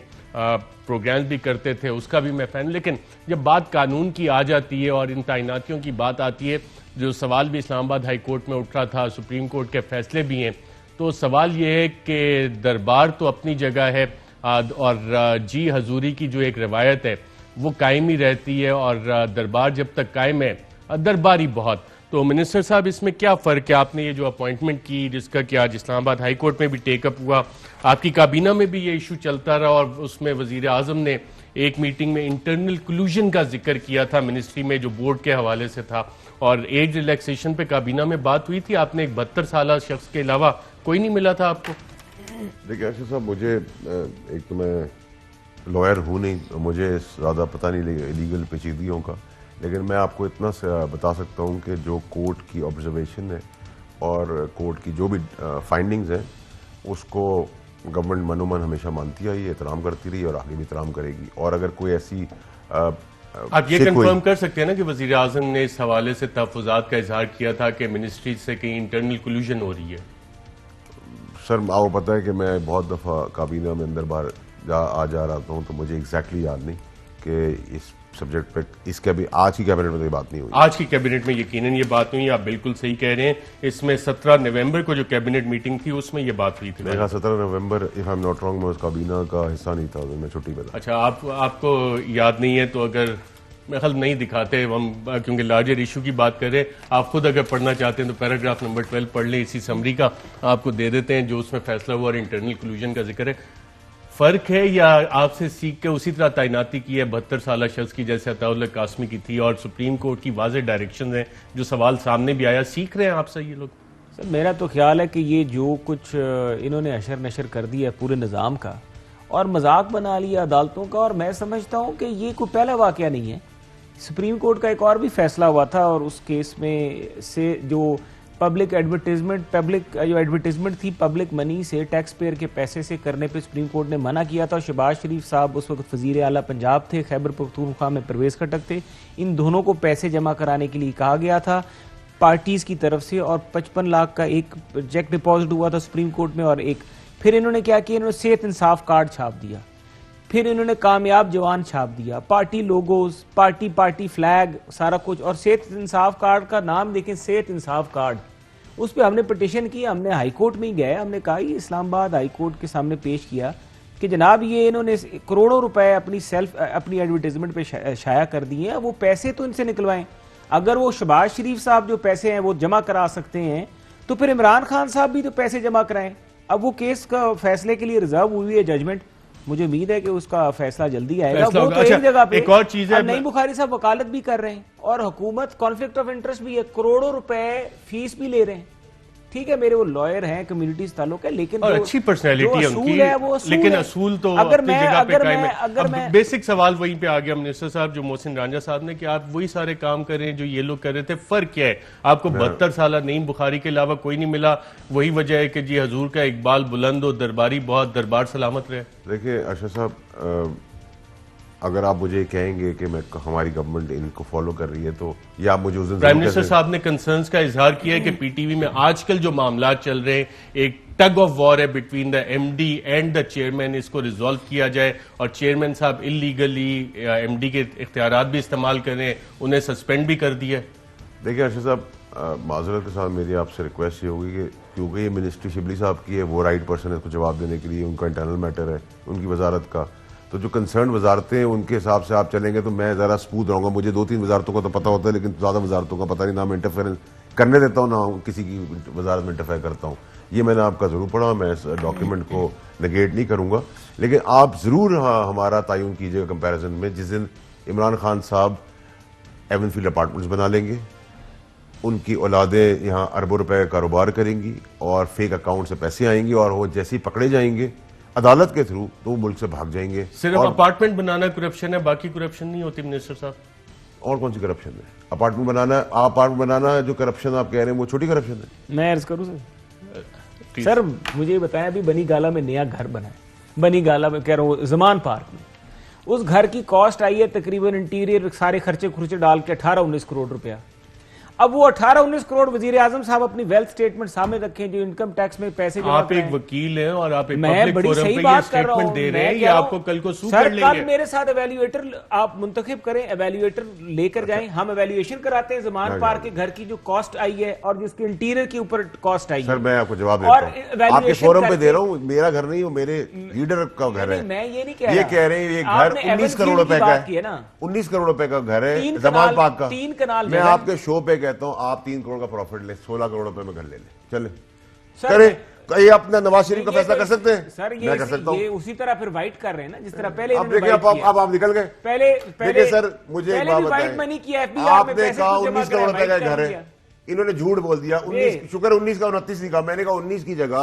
प्रोग्राम्स भी करते थे, उसका भी मैं फ़ैन, लेकिन जब बात कानून की आ जाती है और इन तैनातियों की बात आती है, जो सवाल भी इस्लामाबाद हाई कोर्ट में उठ रहा था, सुप्रीम कोर्ट के फैसले भी हैं, तो सवाल ये है कि दरबार तो अपनी जगह है और जी हजूरी की जो एक रवायत है वो कायम ही रहती है और दरबार जब तक कायम है दरबारी बहुत। तो मिनिस्टर साहब इसमें क्या फ़र्क है? आपने ये जो अपॉइंटमेंट की जिसका कि आज इस्लामाबाद हाई कोर्ट में भी टेकअप हुआ, आपकी काबीना में भी ये इशू चलता रहा और उसमें वज़ीर आज़म ने एक मीटिंग में इंटरनल क्लूजन का जिक्र किया था मिनिस्ट्री में जो बोर्ड के हवाले से था, और एज रिलैक्सेशन पे काबीना में बात हुई थी। आपने एक 72 साल शख्स के अलावा कोई नहीं मिला था आपको? देखिए अर्शद साहब, मुझे एक तो मैं लॉयर हूँ नहीं, मुझे ज़्यादा पता नहीं लीगल पेचीदगियों का, लेकिन मैं आपको इतना बता सकता हूँ कि जो कोर्ट की ऑब्जर्वेशन है और कोर्ट की जो भी फाइंडिंग्स हैं उसको गवर्नमेंट मनोमन हमेशा मानती आई, एहतराम करती रही और आगे भी एहतराम करेगी। और अगर कोई ऐसी आप ये कंफर्म कर सकते हैं ना कि वज़ीर आज़म ने इस हवाले से तहफ़्फ़ुज़ात का इजहार किया था कि मिनिस्ट्री से कहीं इंटरनल कोल्यूशन हो रही है? सर आपको पता है कि मैं बहुत दफ़ा काबीना में अंदर बाहर आ जा रहा हूँ, तो मुझे एग्जैक्टली याद नहीं कि इस सब्जेक्ट पे इसके अभी आज की कैबिनेट में तो ये बात नहीं हुई। आज की कैबिनेट में यकीनन ये बात हुई, आप बिल्कुल सही कह रहे हैं। इसमें 17 नवंबर को जो कैबिनेट मीटिंग थी उसमें ये बात हुई थी। मेरा 17 November if I am not wrong मैं उस काबीना का हिस्सा नहीं था, मैं छुट्टी पे था। अच्छा, आपको याद नहीं है तो अगर मैं ख्याल नहीं दिखाते हम, क्योंकि लार्जर इशू की बात कर रहे हैं। आप खुद अगर पढ़ना चाहते हैं तो पैराग्राफ नंबर 12 पढ़ लें, इसी समरी का आपको दे देते हैं जो उसमें फैसला हुआ और इंटरनल क्लूजन का जिक्र है। फ़र्क है या आपसे सीख के उसी तरह तैनाती की है 72 साल शख्स की जैसे अताउल हक कासमी की थी, और सुप्रीम कोर्ट की वाज़े डायरेक्शन है, जो सवाल सामने भी आया, सीख रहे हैं आपसे ये लोग? सर मेरा तो ख्याल है कि ये जो कुछ इन्होंने अशर नशर कर दिया है पूरे निज़ाम का और मजाक बना लिया अदालतों का, और मैं समझता हूँ कि ये कोई पहला वाक़या नहीं है। सुप्रीम कोर्ट का एक और भी फैसला हुआ था और उस केस में से जो पब्लिक एडवर्टीजमेंट थी पब्लिक मनी से, टैक्स पेयर के पैसे से करने पे सुप्रीम कोर्ट ने मना किया था। शहबाज शरीफ साहब उस वक्त वज़ीर आला पंजाब थे, खैबर पख्तूनख्वा में परवेज़ खट्टक थे, इन दोनों को पैसे जमा कराने के लिए कहा गया था पार्टीज़ की तरफ से, और 55 लाख का एक चेक डिपॉजिट हुआ था सुप्रीम कोर्ट में और एक फिर इन्होंने क्या किया, इन्होंने सेहत इंसाफ कार्ड छाप दिया, फिर इन्होंने कामयाब जवान छाप दिया, पार्टी लोगोस, पार्टी फ्लैग, सारा कुछ। और सेहत इंसाफ कार्ड का नाम देखें, सेहत इंसाफ कार्ड। उस पर हमने पिटिशन की, हमने हाई कोर्ट में ही गए, हमने कहा ये इस्लामाबाद हाई कोर्ट के सामने पेश किया कि जनाब ये इन्होंने करोड़ों रुपए अपनी एडवर्टाइजमेंट पे शाया कर दिए हैं, वो पैसे तो इनसे निकलवाएं। अगर वो शहबाज शरीफ साहब जो पैसे हैं वो जमा करा सकते हैं तो फिर इमरान खान साहब भी तो पैसे जमा कराएं। अब वो केस का फैसले के लिए रिजर्व हुई है जजमेंट, मुझे उम्मीद है कि उसका फैसला जल्दी आएगा। वो तो एक जगह पे एक और चीज है, नईम बुखारी साहब वकालत भी कर रहे हैं और हुकूमत कॉन्फ्लिक्ट ऑफ इंटरेस्ट भी है, करोड़ों रुपए फीस भी ले रहे हैं। ठीक है, मेरे वो लॉयर हैं, कम्युनिटी ताल्लुक है, लेकिन और अच्छी पर्सनैलिटी है उनकी, लेकिन असूल तो अपनी जगह पे कायम है। अब बेसिक सवाल वहीं पे आ गया मिनिस्टर साहब, जो मोहसिन रांझा साहब ने, कि आप वही सारे काम कर रहे हैं जो ये लोग कर रहे थे। फर्क क्या है? आपको 72 साल नईम बुखारी के अलावा कोई नहीं मिला। वही वजह है कि जी हजूर का इकबाल बुलंद और दरबारी बहुत दरबार सलामत रहे। देखिए अरशद साहब, अगर आप मुझे कहेंगे कि मैं हमारी गवर्नमेंट इनको फॉलो कर रही है तो ये आप मुझे उस दिन प्राइम मिनिस्टर साहब ने कंसर्न्स का इजहार किया है कि पीटीवी में आजकल जो मामला चल रहे हैं, एक टग ऑफ वॉर है between the MD and the chairman, इसको रिजॉल्व किया जाए। और चेयरमैन साहब इलीगली एमडी के इख्तियारात भी इस्तेमाल कर रहे हैं, उन्हें सस्पेंड भी कर दिया। देखिए अर्शद साहब, माजरत के साथ मेरी आपसे रिक्वेस्ट ये होगी कि क्योंकि ये मिनिस्ट्री शिबली साहब की है, वो राइट पर्सन है इसको जवाब देने के लिए, उनका इंटरनल मैटर है उनकी वजारत का। तो जो कंसर्न वजारतें हैं उनके हिसाब से आप चलेंगे तो मैं ज़रा स्मूथ रहूँगा। मुझे 2-3 वजारतों का तो पता होता है, लेकिन ज़्यादा वजारतों का पता नहीं, ना मैं इंटरफेरेंस करने देता हूँ ना किसी की वजारत में इंटरफेयर करता हूँ। ये मैंने आपका ज़रूर पढ़ा, मैं इस डॉक्यूमेंट को नेगेट नहीं करूँगा, लेकिन आप ज़रूर हमारा तयन कीजिएगा कंपैरिजन में। जिस दिन इमरान खान साहब एवनफील्ड अपार्टमेंट्स बना लेंगे, उनकी औलादें यहाँ अरबों रुपए का कारोबार करेंगी और फेक अकाउंट से पैसे आएंगे और वो जैसे ही पकड़े जाएंगे अदालत के थ्रू तो वो मुल्क से भाग जाएंगे। सिर्फ अपार्टमेंट बनाना करप्शन है, बाकी करप्शन नहीं होती मिनिस्टर साहब। और कौन सी करप्शन है? अपार्टमेंट बनाना जो करप्शन आप कह रहे हैं वो छोटी करप्शन है। मैं अर्ज करूं सर, मुझे बताया अभी बनी गाला में नया घर बना है, बनी गाला में कह रहा हूँ जमान पार्क में, उस घर की कॉस्ट आई है तकरीबन इंटीरियर सारे खर्चे डाल के 18-19 करोड़ रुपया। अब वो 18-19 करोड़ वजीर आजम साहब अपनी वेल्थ स्टेटमेंट सामने रखें जो इनकम टैक्स में पैसे जमा आप एक वकील हैं और आप एक पब्लिक फोरम पे ये स्टेटमेंट दे रहे हैं, ये आपको कल को सू कर लेंगे। कल मेरे साथ एवेल्युएटर आप मुंतखब करें, एवेल्युएटर लेकर जाएं, हम एवेल्युएशन कराते हैं जमान पार्क के घर की जो कॉस्ट आई है और जिसके इंटीरियर के ऊपर कॉस्ट आई है। सर मैं आपको जवाब देता हूं, आपके फोरम पे दे रहा हूं, मेरा घर नहीं, वो मेरे लीडर का घर है। मैं ये नहीं कह रहा, ये कह रहे हैं ये घर 19 करोड़ रुपए का है, 19 करोड़ रुपए का घर है जमान पार्क का। 3 कनाल मैं आपके शो पे कहता हूं आप 3 करोड़ का प्रॉफिट ले, 16 करोड़ रुपए में घर ले चले करें। ये अपना नवाज शरीफ का फैसला कर सकते हैं सर, मैं कर सकता हूं। ये उसी तरह फिर वाइट कर रहे हैं ना जिस तरह पहले अब देखिए अब आप निकल गए। पहले सर मुझे एक बात बताएं, आपने कहा 19 करोड़ रुपए का घर है, इन्होंने झूठ बोल दिया। 19 शुक्र 19 का 29 नहीं कहा, मैंने कहा 19 की जगह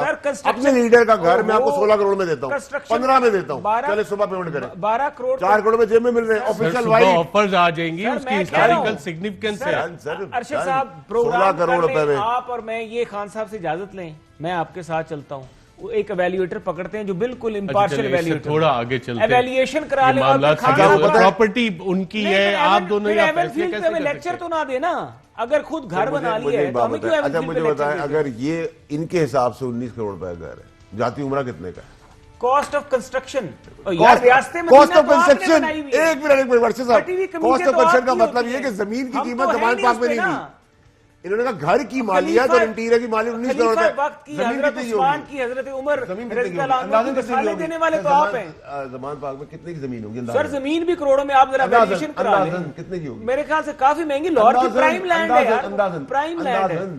अपने लीडर का घर मैं आपको 16 करोड़ में देता हूँ, 15 में देता हूँ, चले सुबह पेमेंट करें। 12 करोड़ 4 करोड़ में जेब में मिल रहे हैं, ऑफिशियल ऑफर्स आ जाएंगी, उसकी हिस्टोरिकल सिग्निफिकेंस है। अरशद साहब 16 करोड़ रुपए में आप और मैं ये खान साहब से इजाजत लें, मैं आपके साथ चलता हूँ, एक एवेल्युएटर पकड़ते हैं जो बिल्कुल इम्पार्शियल एवेल्युएटर, थोड़ा आगे चलते हैं, एवेल्युएशन करा ले। प्रॉपर्टी उनकी है, आप दोनों या फैसले कैसे कर सकते हैं? लेक्चर तो ना देना, अगर खुद घर बना लिया है तो हमें क्यों? अच्छा मुझे बताएं, अगर ये इनके हिसाब से 19 करोड़ रुपए का घर है, जाती उम्र कितने का है? Cost of construction, cost of construction, एक मिनट वर्षे साहब, कॉस्ट ऑफ कंस्ट्रक्शन का मतलब ये कि जमीन की कीमत जमान पार्क में नहीं थी, इन्होंने कहा घर की मालियत और इंटीरियर की मालियत 19 करोड़ रुपए। वक्त की हजरत उस्मान की हजरत उमर देने वाले तो आप हैं। जमान पार्क में कितने की जमीन होगी सर? जमीन भी करोड़ों में, आप जरा वैल्यूएशन करा लें, कितने की होगी? मेरे ख्याल से काफी महंगी, लाहौर की प्राइम लैंड है यार, प्राइम लैंड है,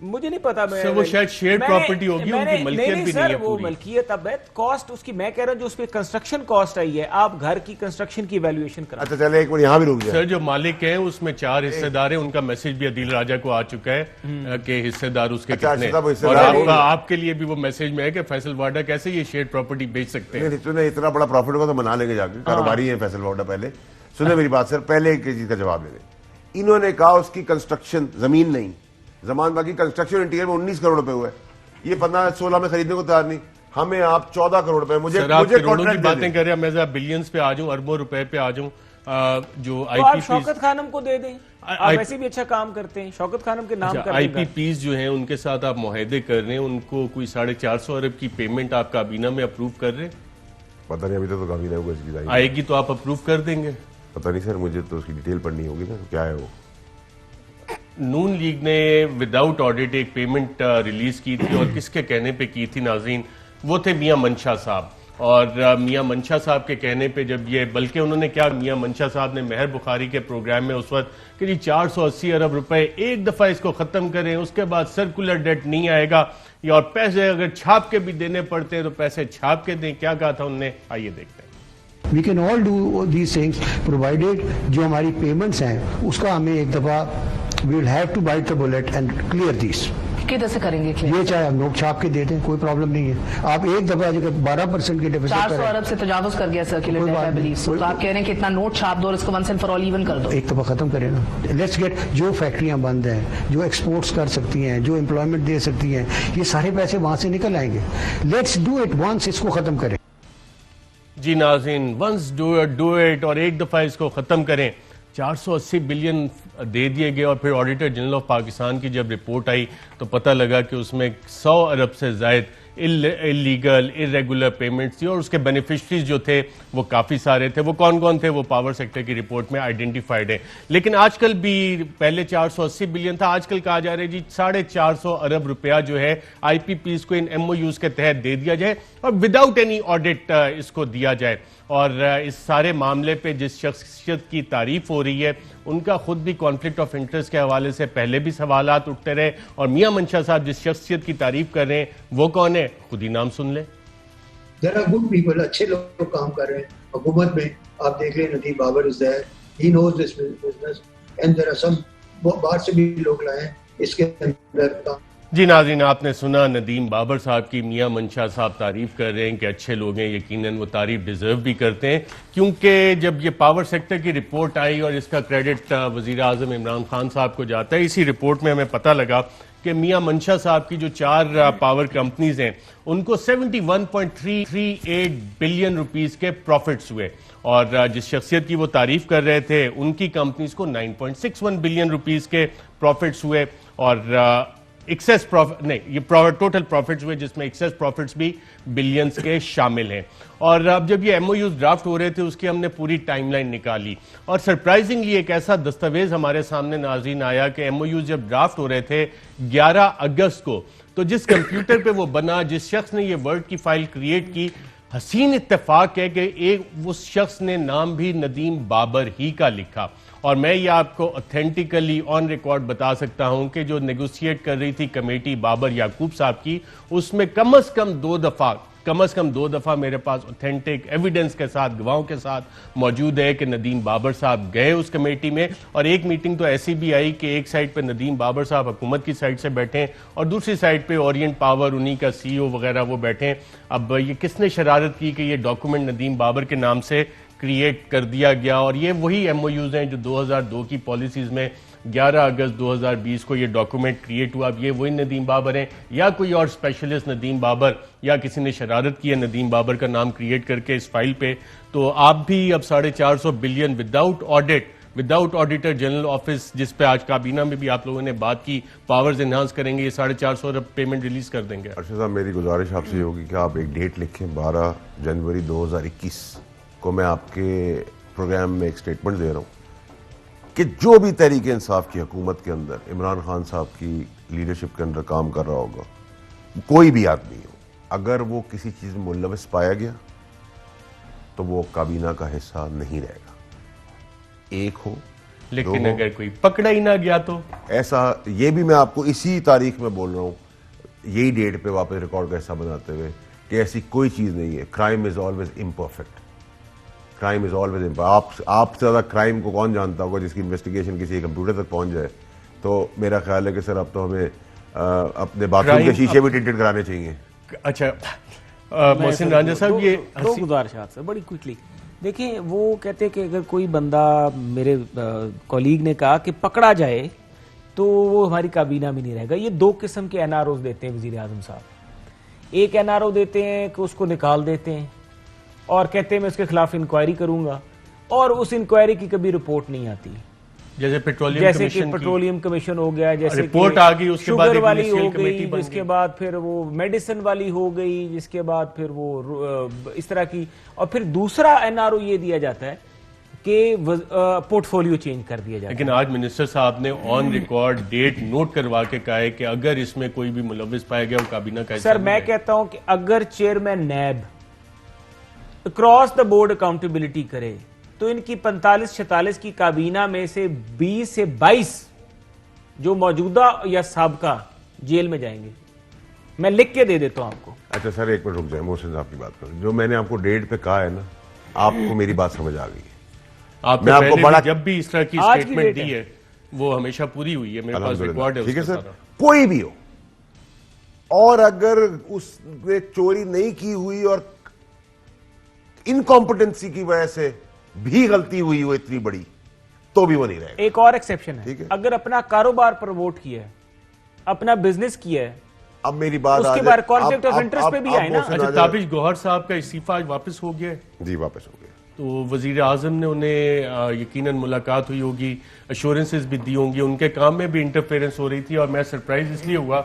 मुझे नहीं पता। मैं वो शायद शेयर प्रॉपर्टी होगी, उनकी मलकियत भी नहीं है वो मलकियत। अब कॉस्ट उसकी मैं कह रहा हूं जो उस पे कंस्ट्रक्शन कॉस्ट आई है, आप घर की कंस्ट्रक्शन की वैल्यूएशन करा। अच्छा चले एक मिनट यहाँ भी रुक जाए सर। जो मालिक है उसमें 4 हिस्सेदार हैं, उनका मैसेज भी अदील राजा को आ चुका है कि हिस्सेदार उसके कितने, और आपके लिए भी वो मैसेज में है कि फैसल वाडा कैसे ये शेयर प्रॉपर्टी बेच सकते हैं। इतना बड़ा प्रॉफिट होगा तो मना लेंगे जाके, कारोबारी है फैसल वाडा। पहले सुने मेरी बात सर, पहले एक चीज का जवाब ले लें। इन्होंने कहा उसकी कंस्ट्रक्शन जमीन नहीं, जमान बाकी कंस्ट्रक्शन इंटीरियर में 19 करोड़ रुपए हुए, ये 15-16 में खरीदने को तैयार नहीं, हमें आप 14 करोड़ रुपए। मुझे करोड़ों की बातें कर रहे हैं, मैं बिलियंस पे आ जाऊं, अरबों रुपए पे आ जाऊं, जो तो आप शौकत खानम को दे दें, आप वैसे भी अच्छा काम करते हैं, शौकत खानम के नाम कर देंगे। IPPs जो हैं उनके साथ आप मुआहदे कर रहे हैं, उनको कोई 450 अरब की पेमेंट आप काबीना में अप्रूव कर रहे हैं? पता नहीं, अभी तो काबीना को इसकी जाएगी, आएगी तो आप अप्रूव कर देंगे? पता नहीं सर, मुझे तो उसकी डिटेल पढ़नी होगी ना, क्या है वो। नून लीग ने विदाउट ऑडिट एक पेमेंट रिलीज की थी, और किसके कहने पे की थी नाज़रीन? वो थे मियां मंशा साहब। और मियां मंशा साहब के कहने पे जब ये, बल्कि उन्होंने क्या, मियां मंशा साहब ने महर बुखारी के प्रोग्राम में उस वक्त कि जी 480 अरब रुपए एक दफ़ा इसको ख़त्म करें, उसके बाद सर्कुलर डेट नहीं आएगा, और पैसे अगर छाप के भी देने पड़ते हैं तो पैसे छाप के दें। क्या कहा था उनने, आइए देखते हैं। We can all do these things provided जो हमारी पेमेंट्स हैं उसका हमें एक दफ़ा we will have to bite the bullet and clear these। किधर से करेंगे क्लियर? ये चाहे हम नोट छाप के दे दें, कोई प्रॉब्लम नहीं है। आप एक दफा अगर 12% के डिफिसिट 400 अरब से तजावुज कर गया सर्कुलर डेट, आई बिलीव। तो आप कह रहे हैं कि इतना नोट छाप दो और इसको once and for all even कर दो, एक दफा खत्म करें ना। लेट्स गेट, जो फैक्ट्रियां बंद हैं, जो एक्सपोर्ट्स कर सकती हैं, जो एम्प्लॉयमेंट दे सकती हैं, ये सारे पैसे वहां से निकल आएंगे। लेट्स डू इट वंस, इसको खत्म करें। जी नाज़रीन, वंस डू इट, और एक दफ़ा इसको ख़त्म करें। 480 बिलियन दे दिए गए, और फिर ऑडिटर जनरल ऑफ पाकिस्तान की जब रिपोर्ट आई तो पता लगा कि उसमें 100 अरब से ज़ायद इलीगल इरेगुलर पेमेंट्स थी, और उसके बेनिफिशरीज जो थे वो काफ़ी सारे थे। वो कौन कौन थे वो पावर सेक्टर की रिपोर्ट में आइडेंटिफाइड है। लेकिन आजकल भी, पहले 480 बिलियन था, आजकल कहा जा रहा है जी 450 अरब रुपया जो है IPPs को इन MOUs के तहत दे दिया जाए, और विदाउट एनी ऑडिट इसको दिया जाए। और इस सारे मामले पे जिस शख्सियत की तारीफ हो रही है, उनका खुद भी कॉन्फ्लिक्ट ऑफ इंटरेस्ट के हवाले से पहले भी सवालात उठते रहे, और मियां मंशा साहब जिस शख्सियत की तारीफ कर रहे हैं वो कौन है, खुद ही नाम सुन ले। देयर आर गुड पीपल, अच्छे लोग काम कर रहे हैं हुकूमत में। आप देख लें, Nadeem Babar is there, he knows this business, and there are some, बाहर से भी लोग लाए हैं इसके अंदर। जी नाज़रीन, आपने सुना नदीम बाबर साहब की, मियां मंशा साहब तारीफ कर रहे हैं कि अच्छे लोग हैं, यकीनन वो तारीफ डिजर्व भी करते हैं, क्योंकि जब ये पावर सेक्टर की रिपोर्ट आई और इसका क्रेडिट वज़ीर आज़म इमरान खान साहब को जाता है, इसी रिपोर्ट में हमें पता लगा कि मियां मंशा साहब की जो 4 पावर कंपनीज हैं उनको 71.338 बिलियन रुपीस के प्रॉफिट्स हुए, और जिस शख्सियत की वो तारीफ कर रहे थे उनकी कंपनीज को 9.61 बिलियन रुपीस के प्रॉफिट्स हुए, और एक्सेस प्रॉफिट नहीं, ये टोटल प्रॉफिट्स हुए जिसमें एक्सेस प्रॉफिट्स भी बिलियंस के शामिल हैं। और अब जब ये MOUs ड्राफ्ट हो रहे थे उसकी हमने पूरी टाइमलाइन निकाली, और सरप्राइजिंगली एक ऐसा दस्तावेज हमारे सामने नाज़रीन आया कि MOUs जब ड्राफ्ट हो रहे थे 11 अगस्त को, तो जिस कंप्यूटर पे वो बना, जिस शख्स ने ये वर्ड की फाइल क्रिएट की, हसीन इत्तेफाक है कि एक उस शख्स ने नाम भी नदीम बाबर ही का लिखा। और मैं ये आपको ऑथेंटिकली ऑन रिकॉर्ड बता सकता हूं कि जो नेगोशिएट कर रही थी कमेटी बाबर याकूब साहब की, उसमें कम से कम दो दफा मेरे पास ऑथेंटिक एविडेंस के साथ, गवाहों के साथ मौजूद है कि नदीम बाबर साहब गए उस कमेटी में, और एक मीटिंग तो ऐसी भी आई कि एक साइड पे नदीम बाबर साहब हुकूमत की साइड से बैठे और दूसरी साइड पे ओरिएंट पावर उन्हीं का CEO वगैरह वो बैठे। अब ये किसने शरारत की कि ये डॉक्यूमेंट नदीम बाबर के नाम से क्रिएट कर दिया गया, और ये वही MOUs हैं जो 2002 की पॉलिसीज में 11 अगस्त 2020 को ये डॉक्यूमेंट क्रिएट हुआ। अब ये वही नदीम बाबर हैं या कोई और स्पेशलिस्ट नदीम बाबर, या किसी ने शरारत की है नदीम बाबर का नाम क्रिएट करके इस फाइल पे। तो आप भी अब 450 billion without auditor general office, जिस पे आज काबीना में भी आप लोगों ने बात की, पावर्स एनहांस करेंगे, ये 450 अरब पेमेंट रिलीज कर देंगे। अर्शद साहब, मेरी गुजारिश आपसे होगी कि आप एक डेट लिखें, 12 जनवरी 2021 को मैं आपके प्रोग्राम में एक स्टेटमेंट दे रहा हूँ कि जो भी तहरीक इंसाफ की हुकूमत के अंदर इमरान खान साहब की लीडरशिप के अंदर काम कर रहा होगा, कोई भी आदमी हो, अगर वो किसी चीज़ में मुलविस पाया गया तो वो काबीना का हिस्सा नहीं रहेगा। एक हो, लेकिन अगर कोई पकड़ा ही ना गया तो ऐसा, ये भी मैं आपको इसी तारीख में बोल रहा हूँ, यही डेट पे वापस रिकॉर्ड का हिस्सा बनाते हुए कि ऐसी कोई चीज़ नहीं है। Crime is always imperfect, crime is always imperfect. आपसे ज़्यादा क्राइम को कौन जानता होगा जिसकी इन्वेस्टिगेशन किसी कंप्यूटर तक पहुंच जाए। तो मेरा ख्याल है कि सर अब तो हमें अपने बाथरूम के शीशे भी टिंटेड कराने चाहिए। अच्छा मोहसिन रांझा साहब, ये दो गुजारिशात सर बड़ी क्विकली देखिए। वो कहते हैं कि अगर कोई बंदा, मेरे कॉलीग ने कहा कि पकड़ा जाए तो वो हमारी काबीना में नहीं रहेगा। ये 2 किस्म के NROs देते हैं वज़ीर आज़म साहब। एक NRO देते हैं कि उसको निकाल देते हैं और कहते हैं मैं उसके खिलाफ इंक्वायरी करूंगा, और उस इंक्वायरी की कभी रिपोर्ट नहीं आती। जैसे कि पेट्रोलियम कमिशन हो गया, जैसे रिपोर्ट आ गई, उसके बाद शुगर वाली हो गई, जिसके बाद फिर वो मेडिसिन वाली हो गई, जिसके बाद फिर वो इस तरह की, और फिर दूसरा एनआरओ ये दिया जाता है कि पोर्टफोलियो चेंज कर दिया जाता है। लेकिन आज मिनिस्टर साहब ने ऑन रिकॉर्ड डेट नोट करवा के कहा है कि अगर इसमें कोई भी मुलविस पाया गया वो काबीना का। सर मैं कहता हूं कि अगर chairman NAB across the board accountability करे तो इनकी 45-46 की काबीना में से 20 से 22 जो मौजूदा या साबका जेल में जाएंगे। मैं लिख के दे देता हूं आपको। अच्छा सर एक मिनट रुक जाए, मोहसिन साहब की बात करें। जो मैंने आपको डेट पे कहा है ना, आपको मेरी बात समझ आ गई है। आपने मैं आपको बड़ा जब भी इस तरह की स्टेटमेंट दी है वो हमेशा पूरी हुई है, मेरे पास रिकॉर्ड है। ठीक है सर, कोई भी हो, और अगर उसने चोरी नहीं की हुई और इनकॉम्पिटेंसी की वजह से भी गलती हुई हो इतनी बड़ी, तो भी वो नहीं रहेगा। एक और एक्सेप्शन है, अगर अपना कारोबार प्रमोट किया है, अपना बिजनेस किया है, अब मेरी बात उसके बाद कॉन्फ्लिक्ट ऑफ इंटरेस्ट पे भी आए ना। अच्छा, ताबिश गौहर साहब का इस्तीफा वापस हो गया? जी वापस हो गया। तो वजीर आजम ने उन्हें यकीनन मुलाकात हुई होगी, अश्योरेंसेस भी दी होंगी, उनके काम में भी इंटरफेरेंस हो रही थी। और मैं सरप्राइज इसलिए हुआ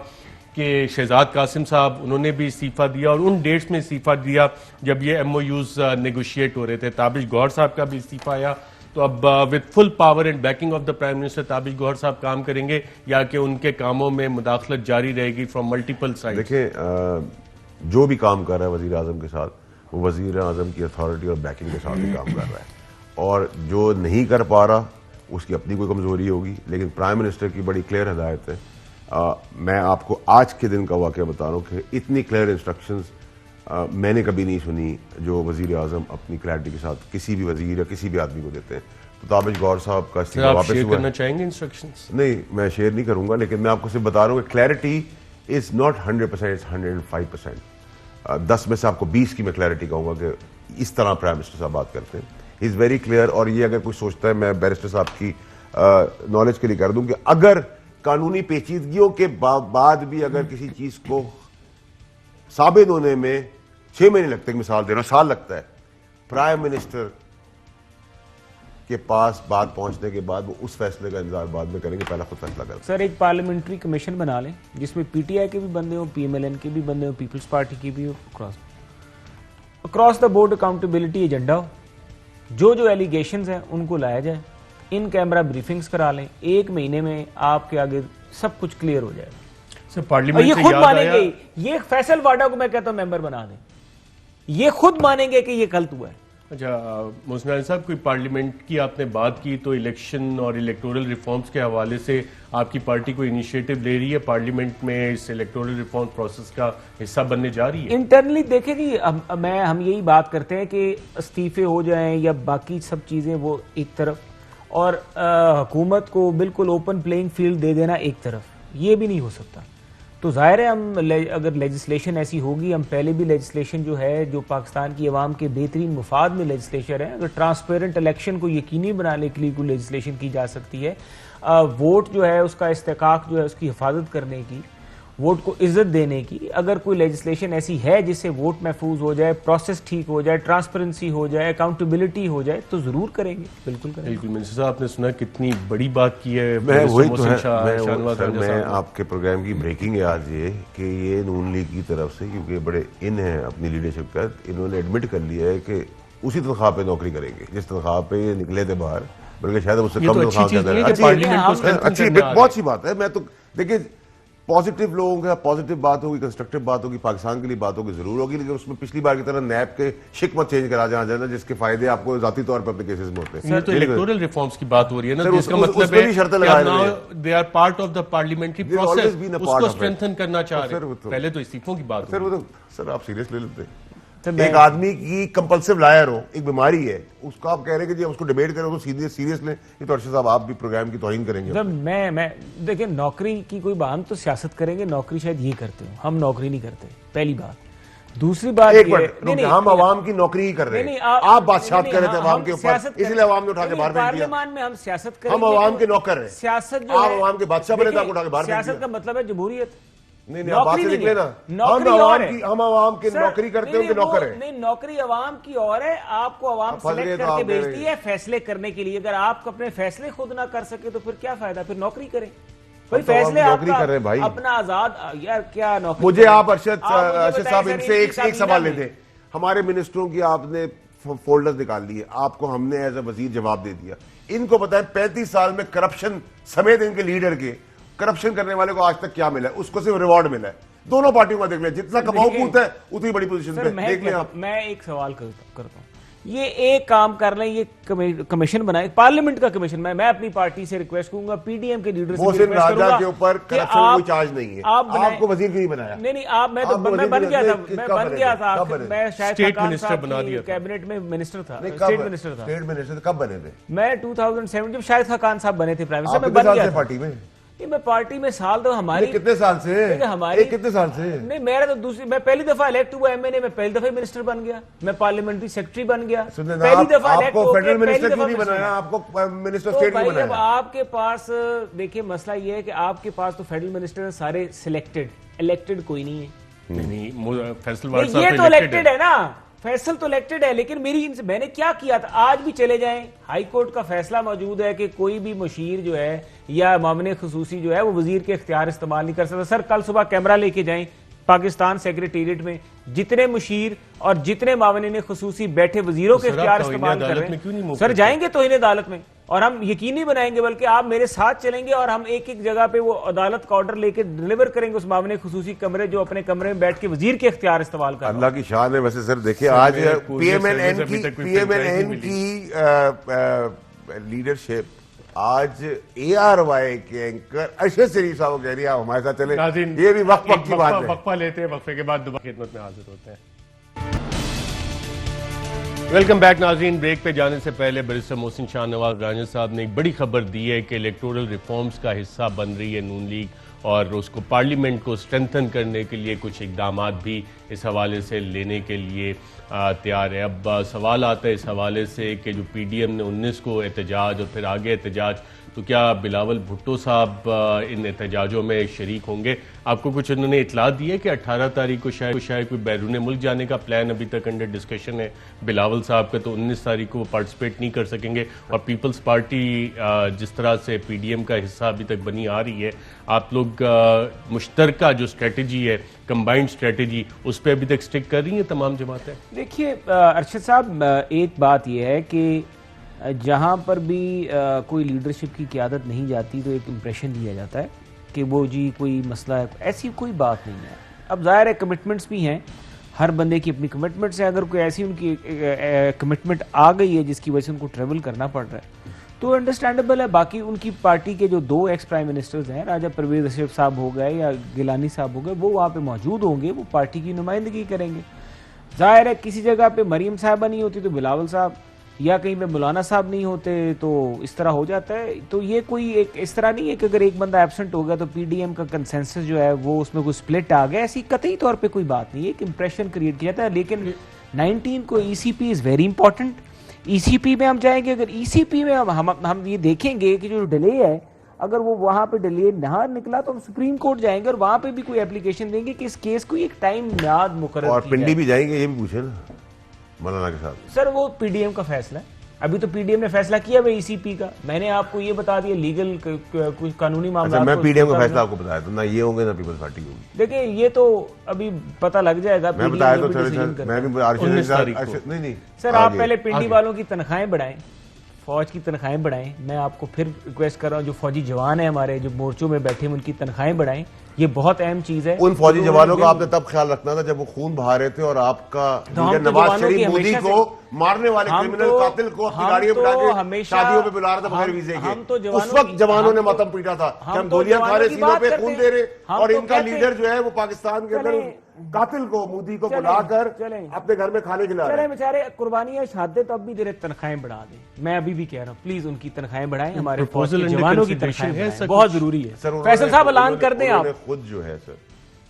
कि शहजाद कासिम साहब उन्होंने भी इस्तीफा दिया और उन डेट्स में इस्तीफा दिया जब ये MOUs नेगोशिएट हो रहे थे। ताबिश गौहर साहब का भी इस्तीफा आया, तो अब with full power and backing of the prime minister Tabish Gohar साहब काम करेंगे या कि उनके कामों में मुदाखलत जारी रहेगी फ्रॉम मल्टीपल साइड? देखिए जो भी काम कर रहा है वजीर आजम के साथ, वो वजीर आजम की अथॉरिटी और बैकिंग के साथ ही काम कर रहा है, और जो नहीं कर पा रहा उसकी अपनी कोई कमजोरी होगी। लेकिन प्राइम मिनिस्टर की बड़ी क्लियर हिदायत है। मैं आपको आज के दिन का वाकया बता रहा हूँ कि इतनी क्लियर इंस्ट्रक्शंस मैंने कभी नहीं सुनी जो वजीर आजम अपनी क्लैरिटी के साथ किसी भी वजीर या किसी भी आदमी को देते हैं। तो ताबिश गौहर साहब का इस्तीफा वापस हुआ। करना चाहेंगे इंस्ट्रक्शंस? नहीं, मैं शेयर नहीं करूंगा, लेकिन मैं आपको सिर्फ बता रहा हूँ कि क्लैरिटी इज नॉट 100%, इट्स 105%। 10 में से आपको 20 की मैं क्लैरिटी कहूंगा कि इस तरह प्राइम मिनिस्टर साहब बात करते हैं। Is very clear. और ये अगर कोई सोचता है, मैं बैरिस्टर साहब की नॉलेज के लिए कर दूं कि अगर कानूनी पेचीदगियों के बाद भी अगर किसी चीज को साबित होने में 6 महीने लगते हैं, मिसाल दे रहा हूं, साल लगता है, प्राइम मिनिस्टर के पास बात पहुंचने के बाद वो उस फैसले का इंतजार बाद में करेंगे, पहला खुद फैसला करेंगे। सर एक पार्लियामेंट्री कमीशन बना लें जिसमें PTI के भी बंदे हो, PMLN के भी बंदे हो, पीपल्स पार्टी की भी हो, across the board accountability agenda हो, जो जो एलिगेशंस हैं उनको लाया जाए, इन कैमरा ब्रीफिंग्स करा लें, 1 महीने में आपके आगे सब कुछ क्लियर हो जाएगा। सर पार्लियामेंट ये खुद मानेंगे, ये फैसल वाडा को मैं कहता हूं मेंबर बना दें, ये खुद मानेंगे कि ये गलत हुआ है। अच्छा मोहसिन अली साहब, कोई पार्लियामेंट की आपने बात की तो इलेक्शन और इलेक्टोरल रिफॉर्म्स के हवाले से आपकी पार्टी कोई इनिशिएटिव ले रही है? पार्लियामेंट में इस इलेक्टोरल रिफॉर्म प्रोसेस का हिस्सा बनने जा रही है? इंटरनली देखें जी, हम यही बात करते हैं कि इस्तीफे हो जाएं या बाकी सब चीज़ें वो एक तरफ, और हुकूमत को बिल्कुल ओपन प्लेइंग फील्ड दे देना एक तरफ, ये भी नहीं हो सकता। तो जाहिर है हम अगर लेजिस्लेशन ऐसी होगी, हम पहले भी लेजिस्लेशन जो है जो पाकिस्तान की आवाम के बेहतरीन मुफाद में लेजिस्लेशन है, अगर ट्रांसपेरेंट इलेक्शन को यकीनी बनाने के लिए कोई लेजिस्लेशन की जा सकती है, वोट जो है उसका इस्तेकाक जो है उसकी हिफाजत करने की, वोट को इज्जत देने की, अगर कोई लेजिस्लेशन ऐसी है जिससे वोट महफूज हो जाए, प्रोसेस ठीक हो जाए, ट्रांसपेरेंसी हो जाए, अकाउंटेबिलिटी हो जाए, तो जरूर करेंगे, बिल्कुल करेंगे। बिल्कुल। मिनिस्टर साहब आपने सुना कितनी बड़ी बात की है। मैं वही तो है, मैं आपके प्रोग्राम की ब्रेकिंग है आज ये कि ये नून लीग की तरफ से, क्योंकि बड़े इन है अपनी लीडरशिप का, इन्होंने एडमिट कर लिया है कि उसी तनख्वाह पे नौकरी करेंगे जिस तनख्वाह पे ये निकले थे बाहर, बल्कि शायद उससे कम तनख्वाह। अच्छी बहुत सी बात है। मैं तो देखिए पॉजिटिव लोगों का पॉजिटिव बात होगी, कंस्ट्रक्टिव बात होगी, पाकिस्तान के लिए बात होगी, जरूर होगी, लेकिन उसमें पिछली बार की तरह नैब के शिक मत चेंज करा जाना जिसके फायदे आपको जाती तौर पर अपने केसेस में होते हैं। तो इलेक्टोरल रिफॉर्म्स की बात हो रही है ना, जिसका मतलब है they are part of the parliamentary process, उसको स्ट्रेंथन करना चाह रहे हैं। पहले तो इस्तीफों की बात हो रही है। सर आप सीरियस ले लेते हैं? एक आदमी की कंपल्सिव लायर हो, एक बीमारी है, उसको आप कह रहे हैं कि जी उसको डिबेट करें तो सीरियस लें। ये तो अर्शद साहब आप भी प्रोग्राम की तौहीन करेंगे। मैं देखिए नौकरी की कोई बात, हम तो सियासत करेंगे, नौकरी शायद ये करते हो, हम नौकरी नहीं करते, पहली बात। दूसरी बात हम आवाम की नौकरी ही कर रहे हैं, आप बादशाह कर रहे थे आवाम के ऊपर, इसलिए आवाम ने उठा के बाहर भेज दिया। पार्लियामान में हम सियासत करें, हम आवाम के नौकर हैं, सियासत आप आवाम के बादशाह बने थे, उठा के बाहर। सियासत का मतलब है जमहूरियत, नहीं आप बात से निकले ना, हम आवाम की नौकरी करते हैं, उनके नौकर है। नहीं, नौकरी आवाम की और है, आपको आवाम सेलेक्ट करके भेजती है फैसले करने के लिए। अगर आप अपने फैसले खुद ना कर सके तो फिर क्या फायदा, फिर नौकरी करें भाई, फैसले नौकरी कर रहे हैं भाई, अपना आजाद। यार क्या नौकरी। मुझे आप अरशद साहब इनसे एक सवाल लेते, हमारे मिनिस्टरों की आपने फोल्डर्स निकाल लिए, आपको हमने एज ए वजीर जवाब दे दिया, इनको बताएं 35 साल में करप्शन समेत इनके लीडर के करप्शन करने वाले को आज तक क्या मिला है? उसको सिर्फ रिवॉर्ड मिला है। दोनों पार्टियों का देख ले, जितना कमाऊ कूद है उतनी बड़ी पोजीशन पे देख ले आप। मैं एक सवाल करता हूं, ये एक काम कर लें, ये कमीशन बनाए, पार्लियामेंट का कमीशन। मैं अपनी पार्टी से रिक्वेस्ट करूंगा, पीडीएम के लीडर से मोहसिन राजा के ऊपर करप्शन कोई चार्ज नहीं है, आपको वजीर क्यों नहीं बनाया? नहीं आप, मैं बन गया था, मैं शायद स्टेट मिनिस्टर बना दिया, कैबिनेट में मिनिस्टर था, स्टेट मिनिस्टर था। स्टेट मिनिस्टर कब बने थे? मैं 2007 जब शाहिद खान साहब बने थे प्राइम मिनिस्टर, मैं बन गया पार्टी में। मैं पार्टी में साल तो हमारी कितने साल से? हमारी कितने साल से? नहीं मेरा तो दूसरी, मैं पहली दफा इलेक्ट हुआ एमएनए में, पहली दफा मिनिस्टर बन गया, मैं पार्लियामेंट्री सेक्रेटरी बन गया, पहली दफा आपको फेडरल मिनिस्टर क्यों नहीं बनाया? आपको मिनिस्टर स्टेट क्यों बनाया? अब आपके पास देखिए मसला ये है कि आपके पास तो फेडरल मिनिस्टर सारे सिलेक्टेड, इलेक्टेड कोई नहीं है। नहीं फैसल ये तो इलेक्टेड है ना, फैसल तो इलेक्टेड है, लेकिन मैंने क्या किया था? आज भी चले जाएं, हाई कोर्ट का फैसला मौजूद है कि कोई भी मुशीर जो है या मामले खसूसी जो है वो वजीर के इख्तियार इस्तेमाल नहीं कर सकता। सर कल सुबह कैमरा लेके जाएं पाकिस्तान सेक्रेटेरिएट में, जितने मुशीर और जितने मामले ने खसूसी बैठे वजीरों के इख्तियार इस्तेमाल कर रहे हैं, सर जाएंगे तोहीन अदालत में, और हम यकीनी बनाएंगे, बल्कि आप मेरे साथ चलेंगे और हम एक एक जगह पे वो अदालत का ऑर्डर लेके डिलीवर करेंगे उस मामले खुसूसी कमरे जो अपने कमरे में बैठ के वजीर के इख्तियार इस्तेमाल कर। अल्लाह की शान है। वैसे सर देखिए आज पीएमएनएन की लीडरशिप, आज एआरवाई के एंकर अरशद शरीफ साहब कह रही है हमारे साथ चले, ये भी वक्त की बात है। वक्फा लेते हैं, वक्फे के बाद दोबारा खिदमत में हाजिर होते हैं। वेलकम बैक नाज़रीन। ब्रेक पे जाने से पहले बैरिस्टर मोहसिन शाहनवाज राना साहब ने एक बड़ी खबर दी है कि इलेक्टोरल रिफॉर्म्स का हिस्सा बन रही है नून लीग, और उसको पार्लियामेंट को स्ट्रेंथन करने के लिए कुछ इकदाम भी इस हवाले से लेने के लिए तैयार है। अब सवाल आता है इस हवाले से कि जो पीडीएम ने 19 को एहतजाज और फिर आगे एहतजाज, तो क्या बिलावल भुट्टो साहब इन एहतजाजों में शरीक होंगे? आपको कुछ उन्होंने इतला दी है कि 18 तारीख को शायद कोई बैरून मुल्क जाने का प्लान अभी तक अंडर डिस्कशन है बिलावल साहब का, तो 19 तारीख को वो पार्टिसिपेट नहीं कर सकेंगे। और पीपल्स पार्टी जिस तरह से पीडीएम का हिस्सा अभी तक बनी आ रही है, आप लोग मुश्तरका जो स्ट्रेटजी है, कंबाइंड स्ट्रेटजी, उस पर अभी तक स्टिक कर रही हैं तमाम जमातें? देखिए अरशद साहब, एक बात यह है कि जहाँ पर भी कोई लीडरशिप की क़यादत नहीं जाती तो एक इम्प्रेशन दिया जाता है कि वो जी कोई मसला है, ऐसी कोई बात नहीं है। अब ज़ाहिर है कमिटमेंट्स भी हैं, हर बंदे की अपनी कमिटमेंट्स हैं, अगर कोई ऐसी उनकी कमिटमेंट आ गई है जिसकी वजह से उनको ट्रेवल करना पड़ रहा है तो अंडरस्टैंडेबल है। बाकी उनकी पार्टी के जो 2 एक्स प्राइम मिनिस्टर्स हैं, राजा परवेज अशरफ साहब हो गए या गिलानी साहब हो गए, वो वहाँ पे मौजूद होंगे, वो पार्टी की नुमाइंदगी करेंगे। जाहिर है किसी जगह पे मरीम साहबा नहीं होती तो बिलावल साहब, या कहीं पे मौलाना साहब नहीं होते तो इस तरह हो जाता है। तो ये कोई एक इस तरह नहीं है कि अगर एक बंदा एब्सेंट हो गया तो पीडीएम का कंसेंसस जो है वो उसमें कोई स्प्लिट आ गया, ऐसी कतई तौर पे कोई बात नहीं है, एक इंप्रेशन क्रिएट किया जाता है। लेकिन 19 को ECP is very important. ECP में हम जाएंगे, अगर ईसीपी में हम ये देखेंगे कि जो डिले है, अगर वो वहाँ पे डिले ना निकला तो हम सुप्रीम कोर्ट जाएंगे और वहाँ पे भी कोई एप्लीकेशन देंगे कि इस केस को एक टाइम म्याद मुकर्रर और पिंडी भी जाएंगे, ये भी पूछे ना मौलाना के साथ। सर वो पीडीएम का फैसला है, अभी तो पीडीएम ने फैसला किया है ईसीपी का, मैंने आपको ये बता दिया लीगल कुछ कानूनी मामला। मैं पीडीएम का फैसला आपको बताया तो ना ये होंगे ना पीपल्स पार्टी होगी। देखिए ये तो अभी पता लग जाएगा। मैं बताया तो मैं भी नहीं सर, आप पहले पिंडी वालों की तनख्वाहें बढ़ाएं, फौज की तनख्वाहें बढ़ाएं। मैं आपको फिर रिक्वेस्ट कर रहा हूँ, जो फौजी जवान है हमारे जो मोर्चों में बैठे हैं उनकी तनख्वाहें बढ़ाएं, ये बहुत अहम चीज है। उन फौजी जवानों का आपने तब ख्याल रखना था जब वो खून बहा रहे थे और आपका नवाज शरीफ मोदी को मारने वाले क्रिमिनल कातिल को अपनी गाड़ी में बिठा के शादियों पे बुला रहा था बगैर वीजे के। उस वक्त जवानों ने मातम पीटा था कि हम गोलियां खा रहे, सीनों पे खून दे रहे, और इनका लीडर जो है वो पाकिस्तान के अंदर कातिल को मोदी को बुलाकर अपने घर में खाने खिला रहे हैं। बेचारे कुर्बानियां शहादत अब भी दे रहे, तनख्वाहें बढ़ा दें। मैं अभी भी कह रहा हूँ प्लीज उनकी तनख्वाहें बढ़ाएं, हमारे जवानों की तनख्वाहें बहुत जरूरी है। फैसल साहब ऐलान कर दें आप। खुद जो है सर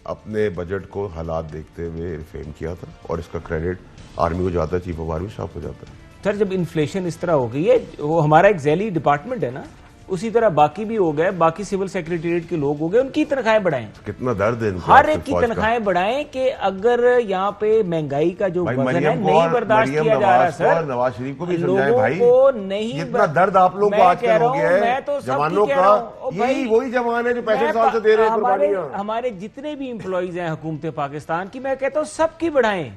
अपने बजट को हालात देखते हुए रिफेम किया था और इसका क्रेडिट आर्मी को जाता है, चीफ ऑफ आर्मी स्टाफ को जाता है। सर जब इन्फ्लेशन इस तरह हो गई है, वो हमारा एक जैली डिपार्टमेंट है ना, उसी तरह बाकी भी हो गए, बाकी सिविल सेक्रेटेरिएट के लोग हो गए, उनकी तनख्वाहें बढ़ाएं। कितना दर्द है इनको, हर एक की तनख्वाहें बढ़ाएं कि अगर यहाँ पे महंगाई का जो वजन है नहीं बर्दाश्त किया जा रहा सर, नवाज शरीफ को भी समझाएं भाई, को नहीं इतना दर्द आप लोग को आजकल हो गया है, मैं तो जवानों का, यही वही जवान है जो 65 साल से दे रहे हैं। हमारे जितने भी एम्प्लॉइज हैं हुकूमत पाकिस्तान की, मैं कहता हूँ सबकी बढ़ाएं।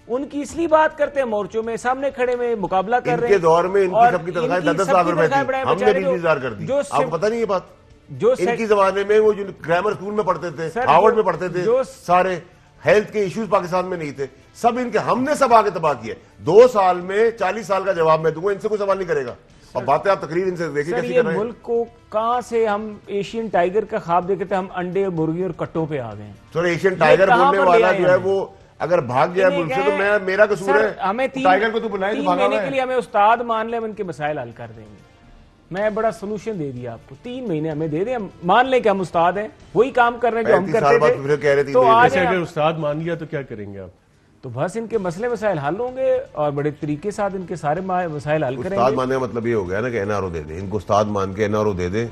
उनकी इसलिए बात करते हैं मोर्चों में सामने खड़े में मुकाबला कर रहे हैं। इनके दौर में इनकी सबकी तनख्वाहें 10-10 लाख रुपए थी, हमने 20,000 कर दी। आपको पता नहीं ये बात? जो इनकी जमाने में वो जो ग्रामर स्कूल में पढ़ते थे, हार्वर्ड में पढ़ते थे, सारे हेल्थ के इश्यूज पाकिस्तान में नहीं थे, सब इनके, हमने सब आगे तबाह किए। 2 साल में 40 साल का जवाब मैं दूंगा, इनसे कोई सवाल नहीं करेगा। और बातें आप तकरीर इनसे देखिए कैसी कर रहे हैं। मुल्क को कहां से हम एशियन टाइगर का ख्वाब देखते थे, हम अंडे मुर्गी और कट्टों पे आ गए। सर एशियन टाइगर बोलने वाला जो है वो अगर भाग गया मुल्क से तो मेरा कसूर है। हमें टाइगर को तो बुलाएं, 3 महीने के लिए हमें उस्ताद मान ले, हम इनके मसाइल हल कर देंगे। मैं बड़ा सोल्यूशन दे दिया आपको, 3 महीने हमें दे दें, मान लें कि हम उस्ताद हैं, वही काम कर रहे हैं जो हम करते थे। तो आज अगर उस्ताद मान लिया तो क्या करेंगे आप? तो बस इनके मसले मसाइल हल होंगे और बड़े तरीके से साथ इनके सारे मसाइल हल करेंगे। उस्ताद मानने का मतलब ये हो गया ना कि एनआरओ दे दे, इनको उस्ताद मान के एनआरओ दे दे।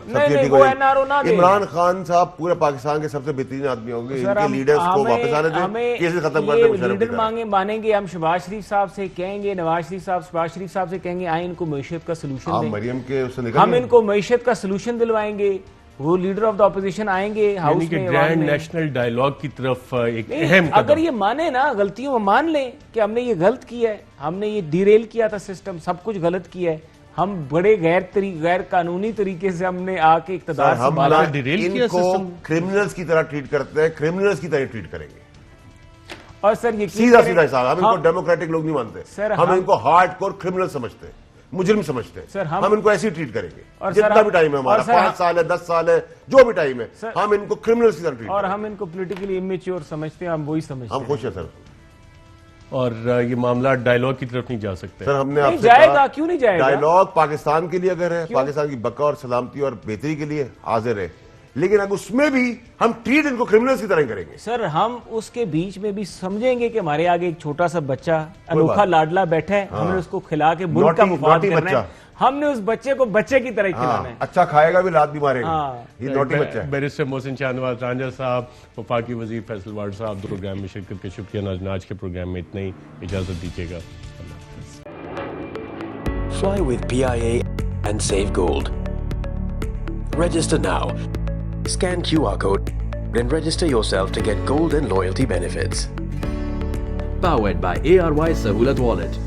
इमरान खान साहब पूरे पाकिस्तान के सबसे बेहतरीन आदमी होंगे, इनके लीडर्स को वापस आने दें, केसेस खत्म कर दें। लीडर मानेंगे, हम शहबाज शरीफ साहब से कहेंगे, नवाज शरीफ साहब शहबाज शरीफ साहब से कहेंगे आए इनको मईशत का सलूशन दें, मरियम के उससे हम इनको मईशत का सलूशन दिलवाएंगे। वो लीडर ऑफ द ऑपोजिशन आएंगे हाउस में, ग्रैंड नेशनल डायलॉग की तरफ एक अहम कदम। अगर ये माने ना गलतियों में, मान लें कि हमने ये गलत किया है, हमने ये डिरेल किया था सिस्टम, सब कुछ गलत किया है, हम बड़े गैर कानूनी तरीके से हमने आके इक़्तिदार संभाला, इनको क्रिमिनल्स की तरह ट्रीट करते हैं, क्रिमिनल्स की तरह ट्रीट करेंगे। और सर ये सीधा सीधा हिसाब, हम इनको डेमोक्रेटिक लोग नहीं मानते सर, हम इनको हार्डकोर क्रिमिनल समझते हैं, मुजरिम समझते हैं सर, हम इनको ऐसे ही ट्रीट करेंगे। और जितना भी टाइम है हमारा, 5 साल है, 10 साल है, जो भी टाइम है, हम इनको क्रिमिनल्स की तरह ट्रीट और हम इनको पॉलिटिकली इमेच्योर समझते हैं, हम वही समझते हैं। हम खुश हैं सर। और ये मामला डायलॉग की तरफ नहीं जा सकते सर, हमने आपसे जाएगा, क्यों नहीं जाएगा? डायलॉग पाकिस्तान के लिए अगर है, पाकिस्तान की बका और सलामती और बेहतरी के लिए हाजिर है, लेकिन अगर उसमें भी हम ट्रीट इनको क्रिमिनल्स की तरह करेंगे सर, हम उसके बीच में भी समझेंगे कि हमारे आगे एक छोटा सा बच्चा अनोखा लाडला बैठा है, हमने उसको खिला के मुल्क का मुफाद करना है, हमने उस बच्चे को बच्चे की तरह खिलाना है। अच्छा खाएगा भी, लात भी मारेगा, ये नोटी बच्चा है। बैरिस्टर मोहसिन शाहनवाज रांझा साहब, वफाकी वजीर फैसल वार्ड साहब, प्रोग्राम में शिरकत के शुक्रिया। आज के प्रोग्राम में इतना ही, इजाजत दीजिएगा। Fly with PIA and save gold. Register now. Scan QR code and register yourself to get gold and loyalty benefits. Powered by ARY Sahulat Wallet.